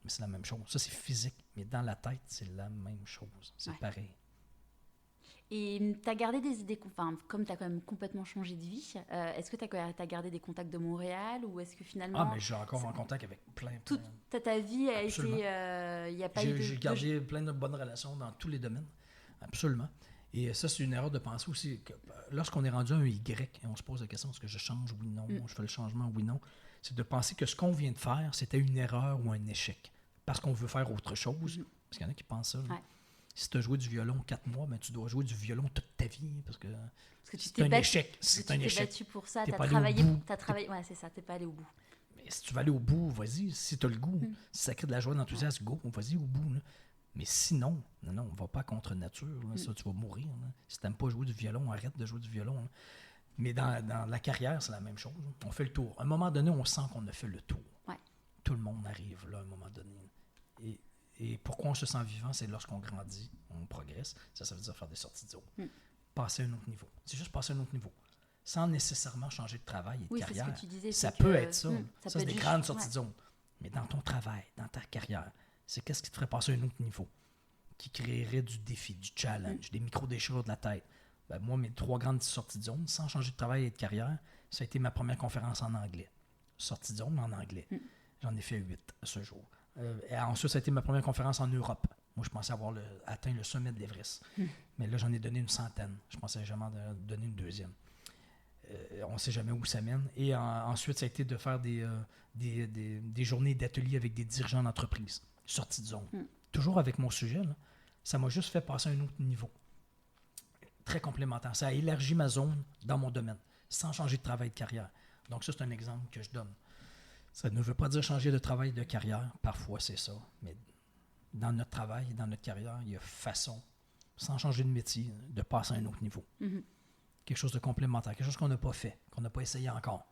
Mais c'est la même chose. Ça, c'est physique. Mais dans la tête, c'est la même chose. C'est pareil. Et tu as gardé des idées, comme tu as quand même complètement changé de vie, est-ce que tu as gardé des contacts de Montréal ou est-ce que finalement... mais je suis encore en contact avec plein. Toute ta vie a Absolument. été... y a pas eu j'ai gardé plein de bonnes relations dans tous les domaines. Absolument. Et ça, c'est une erreur de penser aussi que lorsqu'on est rendu à un Y et on se pose la question, est-ce que je change, oui, non, je fais le changement, oui, non, c'est de penser que ce qu'on vient de faire, c'était une erreur ou un échec. Parce qu'on veut faire autre chose. Parce qu'il y en a qui pensent ça. Si tu as joué du violon 4 mois, tu dois jouer du violon toute ta vie. Parce que c'est un échec. C'est un échec. Tu t'es battu pour ça, tu as travaillé. Ouais, c'est ça, tu n'es pas allé au bout. Mais si tu vas aller au bout, vas-y. Si tu as le goût, si ça crée de la joie, de l'enthousiasme, go, vas-y au bout. Là. Mais sinon, on ne va pas contre nature. Ça, tu vas mourir. Là. Si tu n'aimes pas jouer du violon, arrête de jouer du violon. Là. Mais dans la carrière, c'est la même chose. On fait le tour. À un moment donné, on sent qu'on a fait le tour. Ouais. Tout le monde arrive là à un moment donné. Et pourquoi on se sent vivant, c'est lorsqu'on grandit, on progresse. Ça veut dire faire des sorties de zone. Passer à un autre niveau. C'est juste passer à un autre niveau. Sans nécessairement changer de travail et de carrière. C'est ce que tu disais, ça peut être ça. Ça c'est des grandes sorties de zone. Mais dans ton travail, dans ta carrière, c'est qu'est-ce qui te ferait passer à un autre niveau? Qui créerait du défi, du challenge, des micro-déchirures de la tête. Moi, mes 3 grandes sorties de zone, sans changer de travail et de carrière, ça a été ma première conférence en anglais. Sortie de zone en anglais. J'en ai fait 8 ce jour. Et ensuite, ça a été ma première conférence en Europe. Moi, je pensais avoir atteint le sommet de l'Everest. Mais là, j'en ai donné une centaine. Je pensais jamais en donner une deuxième. On ne sait jamais où ça mène. Et ensuite, ça a été de faire des journées d'atelier avec des dirigeants d'entreprise. Sortie de zone. Toujours avec mon sujet, là, ça m'a juste fait passer à un autre niveau. Très complémentaire. Ça a élargi ma zone dans mon domaine, sans changer de travail de carrière. Donc ça, c'est un exemple que je donne. Ça ne veut pas dire changer de travail de carrière. Parfois, c'est ça. Mais dans notre travail, dans notre carrière, il y a façon, sans changer de métier, de passer à un autre niveau. Quelque chose de complémentaire, quelque chose qu'on n'a pas fait, qu'on n'a pas essayé encore.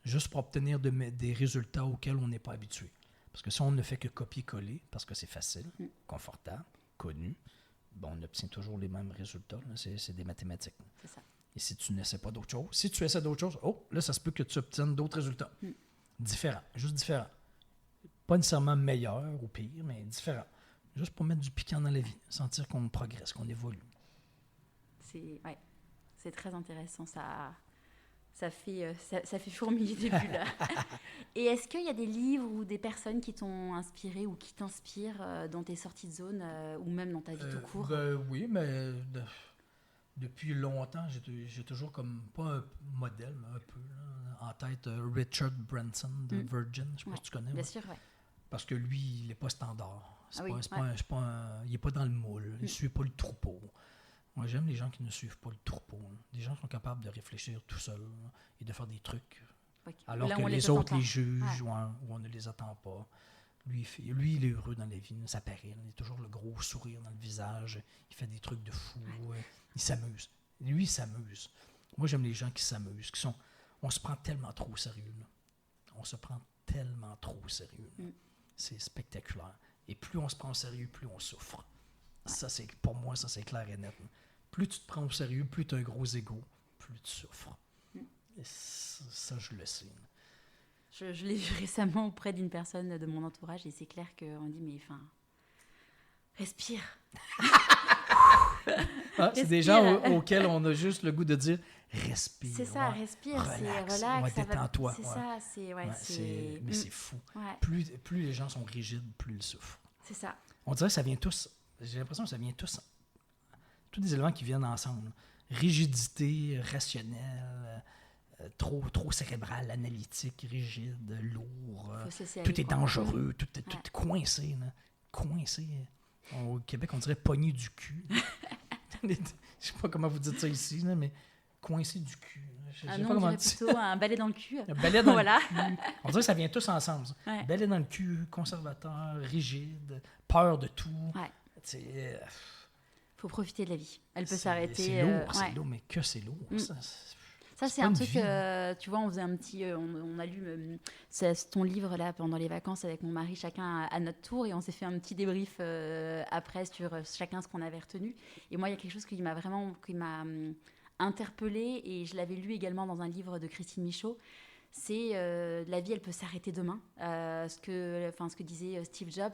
Juste pour obtenir des résultats auxquels on n'est pas habitué. Parce que si on ne fait que copier-coller, parce que c'est facile, confortable, connu, on obtient toujours les mêmes résultats. Là. C'est des mathématiques. C'est ça. Et si tu n'essaies pas d'autres choses, si tu essaies d'autres choses, là, ça se peut que tu obtiennes d'autres résultats. Différents, juste différents. Pas nécessairement meilleur ou pire, mais différents. Juste pour mettre du piquant dans la vie, sentir qu'on progresse, qu'on évolue. C'est très intéressant, ça fait fourmiller des bulles. Et est-ce qu'il y a des livres ou des personnes qui t'ont inspiré ou qui t'inspirent dans tes sorties de zone ou même dans ta vie tout court? Oui, mais depuis longtemps, j'ai toujours comme, pas un modèle, mais un peu, là, en tête Richard Branson de Virgin, je sais pas si tu connais. Bien sûr, ouais. Parce que lui, il n'est pas standard. Il n'est pas dans le moule. Il ne suit pas le troupeau. Moi, j'aime les gens qui ne suivent pas le troupeau. Des gens qui sont capables de réfléchir tout seuls et de faire des trucs. Okay. Alors que les autres les jugent ou on ne les attend pas. Lui, il est heureux dans la vie. Ça paraît. Il a toujours le gros sourire dans le visage. Il fait des trucs de fou. Il s'amuse. Lui, il s'amuse. Moi, j'aime les gens qui s'amusent. On se prend tellement trop au sérieux. Là. On se prend tellement trop au sérieux. C'est spectaculaire. Et plus on se prend au sérieux, plus on souffre. Ça, pour moi, ça, c'est clair et net. Plus tu te prends au sérieux, plus tu as un gros ego, plus tu souffres. Et ça, je le sais. Je l'ai vu récemment auprès d'une personne de mon entourage et c'est clair qu'on dit, mais enfin, respire. C'est des gens auxquels on a juste le goût de dire respire. C'est ça, respire, relax, c'est relax. Détends-toi. C'est ça, c'est... Mais c'est fou. Plus les gens sont rigides, plus ils souffrent. C'est ça. On dirait que ça vient tous... J'ai l'impression que ça vient tous des éléments qui viennent ensemble. Rigidité, rationnelle, trop cérébral, analytique, rigide, lourd. Tout est dangereux, tout est coincé. Là. Coincé. Au Québec, on dirait pogné du cul. Je sais pas comment vous dites ça ici, là, mais coincé du cul. Non, on dirait plutôt un balai dans le cul. Un balai dans le cul. On dirait que ça vient tous ensemble. Balai dans le cul, conservateur, rigide, peur de tout. Faut profiter de la vie. Elle peut s'arrêter. C'est lourd, mais que c'est lourd. Ça, c'est un truc, tu vois, on faisait un petit... on a lu ton livre, là, pendant les vacances avec mon mari, chacun à notre tour, et on s'est fait un petit débrief après sur chacun ce qu'on avait retenu. Et moi, il y a quelque chose qui m'a interpellée, et je l'avais lu également dans un livre de Christine Michaud, c'est la vie, elle peut s'arrêter demain. Ce que disait Steve Jobs,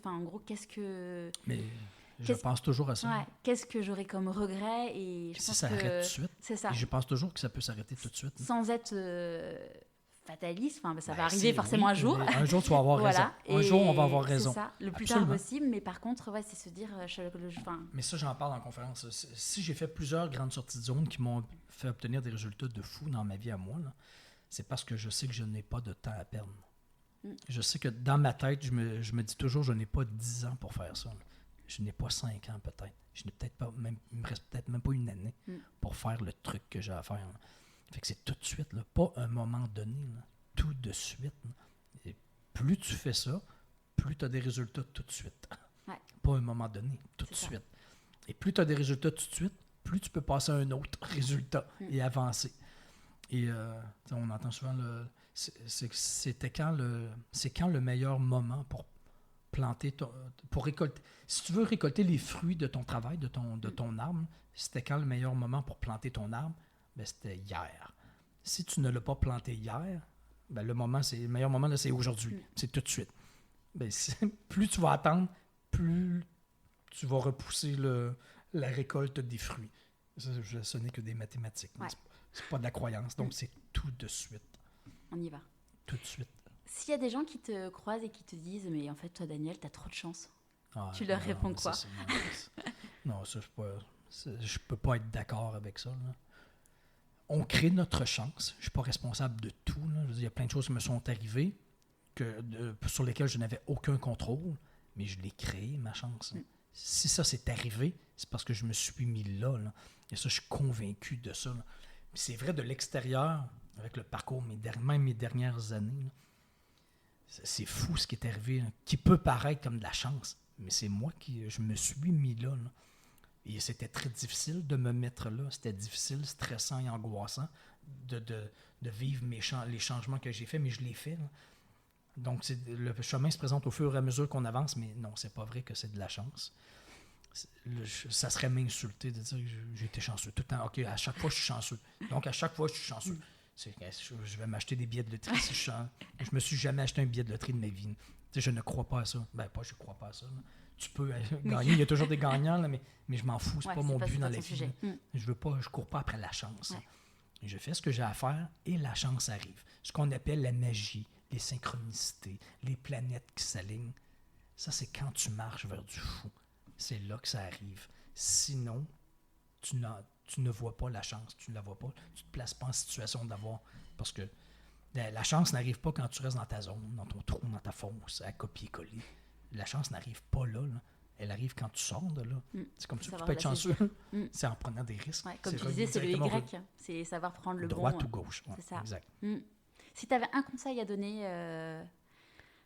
en gros, qu'est-ce que... Mais je pense toujours à ça. Ouais, qu'est-ce que j'aurais comme regret et je pense ça arrête tout de suite. C'est ça. Et je pense toujours que ça peut s'arrêter tout de suite. Sans être fataliste, ça va arriver forcément un jour. Un jour, tu vas avoir raison. Un jour, on va avoir raison. C'est ça, le plus tard possible. Mais par contre, c'est se dire... Mais ça, j'en parle en conférence. Si j'ai fait plusieurs grandes sorties de zone qui m'ont fait obtenir des résultats de fou dans ma vie à moi, là, c'est parce que je sais que je n'ai pas de temps à perdre. Je sais que dans ma tête, je me dis toujours, je n'ai pas 10 ans pour faire ça. Là. Je n'ai pas 5 ans peut-être. Il me reste peut-être même pas une année pour faire le truc que j'ai à faire. Là. Fait que c'est tout de suite, là, pas un moment donné, là, tout de suite. Là. Et plus tu fais ça, plus tu as des résultats tout de suite. Ouais. Pas un moment donné, tout de suite. Et plus tu as des résultats tout de suite, plus tu peux passer à un autre résultat et avancer. Et on entend souvent c'est quand le meilleur moment pour planter pour récolter. Si tu veux récolter les fruits de ton travail, de ton arbre, c'était quand le meilleur moment pour planter ton arbre? Ben, c'était hier. Si tu ne l'as pas planté hier, ben, le meilleur moment, là, c'est aujourd'hui. C'est tout de suite. Ben, plus tu vas attendre, plus tu vas repousser la récolte des fruits. Ce n'est que des mathématiques. Ouais. C'est pas de la croyance. Donc, c'est tout de suite. On y va. Tout de suite. S'il y a des gens qui te croisent et qui te disent « Mais en fait, toi, Daniel, t'as trop de chance. » Tu leur réponds quoi? Non, ça, je peux pas être d'accord avec ça. Là. On crée notre chance. Je suis pas responsable de tout. Là. Je veux dire, il y a plein de choses qui me sont arrivées sur lesquelles je n'avais aucun contrôle, mais je l'ai créé, ma chance. Si ça s'est arrivé, c'est parce que je me suis mis là. Et ça, je suis convaincu de ça. Là. C'est vrai de l'extérieur, avec le parcours, même mes dernières années. Là, c'est fou ce qui est arrivé, là, qui peut paraître comme de la chance, mais c'est moi je me suis mis là. Et c'était très difficile de me mettre là. C'était difficile, stressant et angoissant de vivre les changements que j'ai faits, mais je l'ai fait. Là. Donc, le chemin se présente au fur et à mesure qu'on avance, mais non, c'est pas vrai que c'est de la chance. Ça serait m'insulter de dire que j'ai été chanceux tout le temps. OK, à chaque fois, je suis chanceux. Donc, à chaque fois, je suis chanceux. Je vais m'acheter des billets de loterie si je me suis jamais acheté un billet de loterie de ma vie. Tu sais, je ne crois pas à ça. Ben, pas je crois pas à ça. Là. tu peux gagner. Il y a toujours des gagnants, là, mais je m'en fous. C'est pas mon but dans la vie. Sujet. Je cours pas après la chance. Ouais. Je fais ce que j'ai à faire et la chance arrive. Ce qu'on appelle la magie, les synchronicités, les planètes qui s'alignent. Ça, c'est quand tu marches vers du fou. C'est là que ça arrive. Sinon, tu ne vois pas la chance. Tu ne la vois pas. Tu ne te places pas en situation d'avoir. Parce que la chance n'arrive pas quand tu restes dans ta zone, dans ton trou, dans ta fosse, à copier-coller. La chance n'arrive pas là. Elle arrive quand tu sors de là. C'est comme ça que tu peux être chanceux. C'est en prenant des risques. Ouais, comme tu disais, c'est le Y. C'est savoir prendre le droite bon. ou gauche. Ouais, c'est ça. Exact. Si tu avais un conseil à donner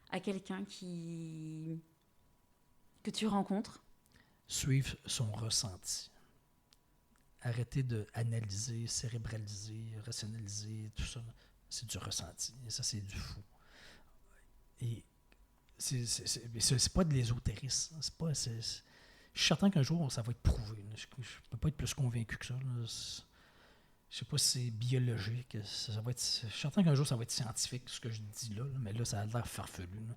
à quelqu'un que tu rencontres, suivre son ressenti. Arrêter d'analyser, cérébraliser, rationaliser, tout ça. C'est du ressenti. Et ça, c'est du fou. Et c'est pas de l'ésotérisme. Je suis certain qu'un jour, ça va être prouvé. Je peux pas être plus convaincu que ça. Je sais pas si c'est biologique. Je suis certain qu'un jour, ça va être scientifique, ce que je dis là. Mais là, ça a l'air farfelu. Là.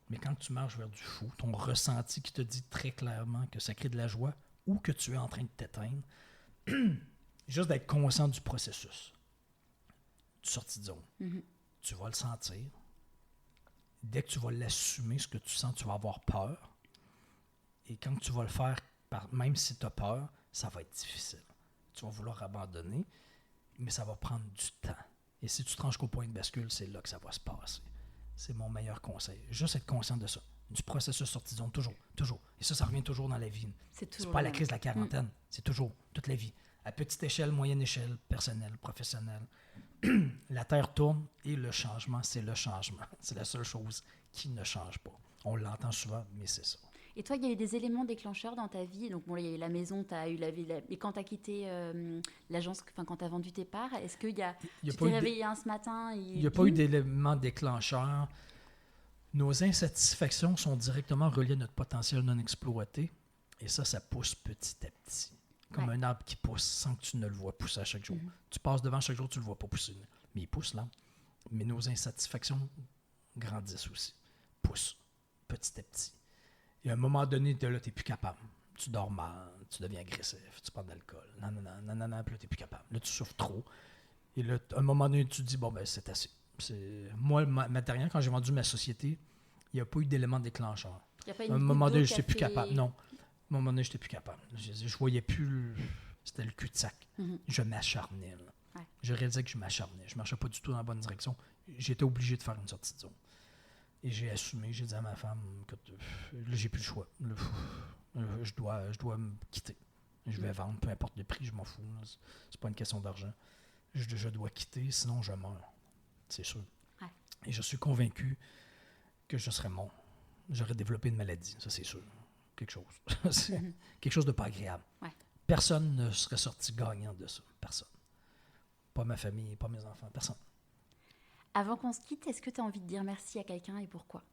Mais quand tu marches vers du fou, ton ressenti qui te dit très clairement que ça crée de la joie ou que tu es en train de t'éteindre, juste d'être conscient du processus, du sortie de zone. Tu vas le sentir. Dès que tu vas l'assumer, ce que tu sens, tu vas avoir peur. Et quand tu vas le faire, même si tu as peur, ça va être difficile. Tu vas vouloir abandonner, mais ça va prendre du temps. Et si tu te ranges qu'au point de bascule, c'est là que ça va se passer. C'est mon meilleur conseil. Juste être conscient de ça. Du processus sortie de zone, toujours. Et ça revient toujours dans la vie. C'est pas la crise de la quarantaine. C'est toujours, toute la vie. À petite échelle, moyenne échelle, personnelle, professionnelle. La Terre tourne et le changement, c'est le changement. C'est la seule chose qui ne change pas. On l'entend souvent, mais c'est ça. Et toi, il y a eu des éléments déclencheurs dans ta vie. Donc, bon, il y a eu la maison, tu as eu la vie. Et quand tu as quitté l'agence, quand tu as vendu tes parts, est-ce qu'il y a. Tu t'es réveillé ce matin Il n'y a pas eu d'éléments déclencheurs. Nos insatisfactions sont directement reliées à notre potentiel non exploité. Et ça pousse petit à petit. Comme un arbre qui pousse sans que tu ne le vois pousser à chaque jour. Tu passes devant chaque jour, tu ne le vois pas pousser. Mais il pousse là. Mais nos insatisfactions grandissent aussi. Poussent petit à petit. Et à un moment donné, tu n'es plus capable. Tu dors mal, tu deviens agressif, tu prends de l'alcool. Non, puis là, tu n'es plus capable. Là, tu souffres trop. Et là, à un moment donné, tu te dis, bon, ben, c'est assez. Moi, ma dernière, quand j'ai vendu ma société, il n'y a pas eu d'élément déclencheur. Il n'y a pas une à un moment donné, je n'étais plus capable. Non. À un moment donné, je n'étais plus capable. Je voyais plus. C'était le cul-de-sac. Je m'acharnais. Je réalisais que je m'acharnais. Je ne marchais pas du tout dans la bonne direction. J'étais obligé de faire une sortie de zone. Et j'ai assumé. J'ai dit à ma femme que là, j'ai plus le choix. Je dois me quitter. Je vais vendre, peu importe le prix, je m'en fous. C'est pas une question d'argent. Je dois quitter, sinon je meurs. C'est sûr. Ouais. Et je suis convaincu que je serais mort. J'aurais développé une maladie, ça c'est sûr. Quelque chose. Quelque chose de pas agréable. Ouais. Personne ne serait sorti gagnant de ça. Personne. Pas ma famille, pas mes enfants, personne. Avant qu'on se quitte, est-ce que tu as envie de dire merci à quelqu'un et pourquoi?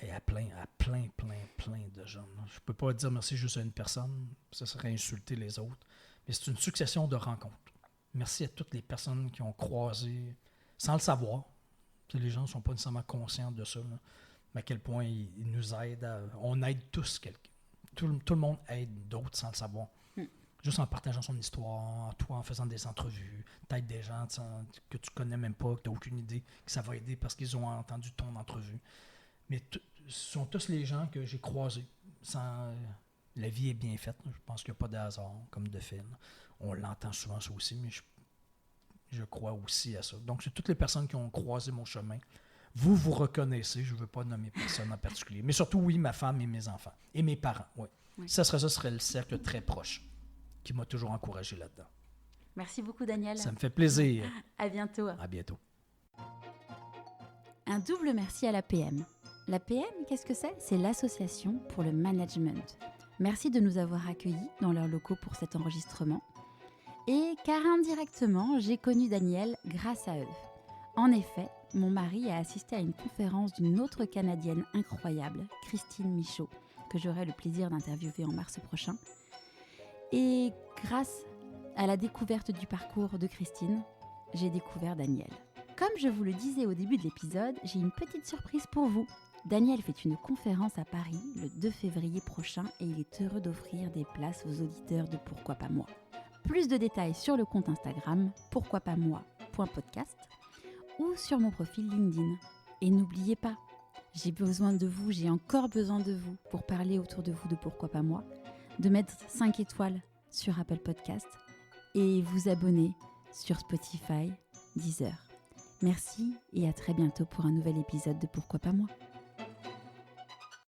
Et à plein de gens. Je peux pas dire merci juste à une personne, ça serait insulter les autres. Mais c'est une succession de rencontres. Merci à toutes les personnes qui ont croisé, sans le savoir. Les gens ne sont pas nécessairement conscients de ça, là, mais à quel point ils nous aident. On aide tous quelqu'un. Tout le monde aide d'autres sans le savoir. Juste en partageant son histoire, toi en faisant des entrevues, t'aides des gens que tu connais même pas, que tu n'as aucune idée, que ça va aider parce qu'ils ont entendu ton entrevue. Mais ce sont tous les gens que j'ai croisés. La vie est bien faite. Je pense qu'il n'y a pas de hasard, comme de fait. On l'entend souvent, ça aussi, mais je crois aussi à ça. Donc, c'est toutes les personnes qui ont croisé mon chemin. Vous reconnaissez, je ne veux pas nommer personne en particulier, mais surtout, oui, ma femme et mes enfants. Et mes parents, oui. Ça serait le cercle très proche qui m'a toujours encouragé là-dedans. Merci beaucoup, Daniel. Ça me fait plaisir. À bientôt. À bientôt. Un double merci à l'APM. L'APM, qu'est-ce que c'est? C'est l'Association pour le Management. Merci de nous avoir accueillis dans leurs locaux pour cet enregistrement. Et car indirectement, j'ai connu Daniel grâce à eux. En effet, mon mari a assisté à une conférence d'une autre Canadienne incroyable, Christine Michaud, que j'aurai le plaisir d'interviewer en mars prochain. Et grâce à la découverte du parcours de Christine, j'ai découvert Daniel. Comme je vous le disais au début de l'épisode, j'ai une petite surprise pour vous. Daniel fait une conférence à Paris le 2 février prochain et il est heureux d'offrir des places aux auditeurs de Pourquoi pas moi. Plus de détails sur le compte Instagram pourquoipasmoi.podcast ou sur mon profil LinkedIn. Et n'oubliez pas, j'ai besoin de vous, j'ai encore besoin de vous pour parler autour de vous de Pourquoi pas moi, de mettre 5 étoiles sur Apple Podcast et vous abonner sur Spotify, Deezer. Merci et à très bientôt pour un nouvel épisode de Pourquoi pas moi.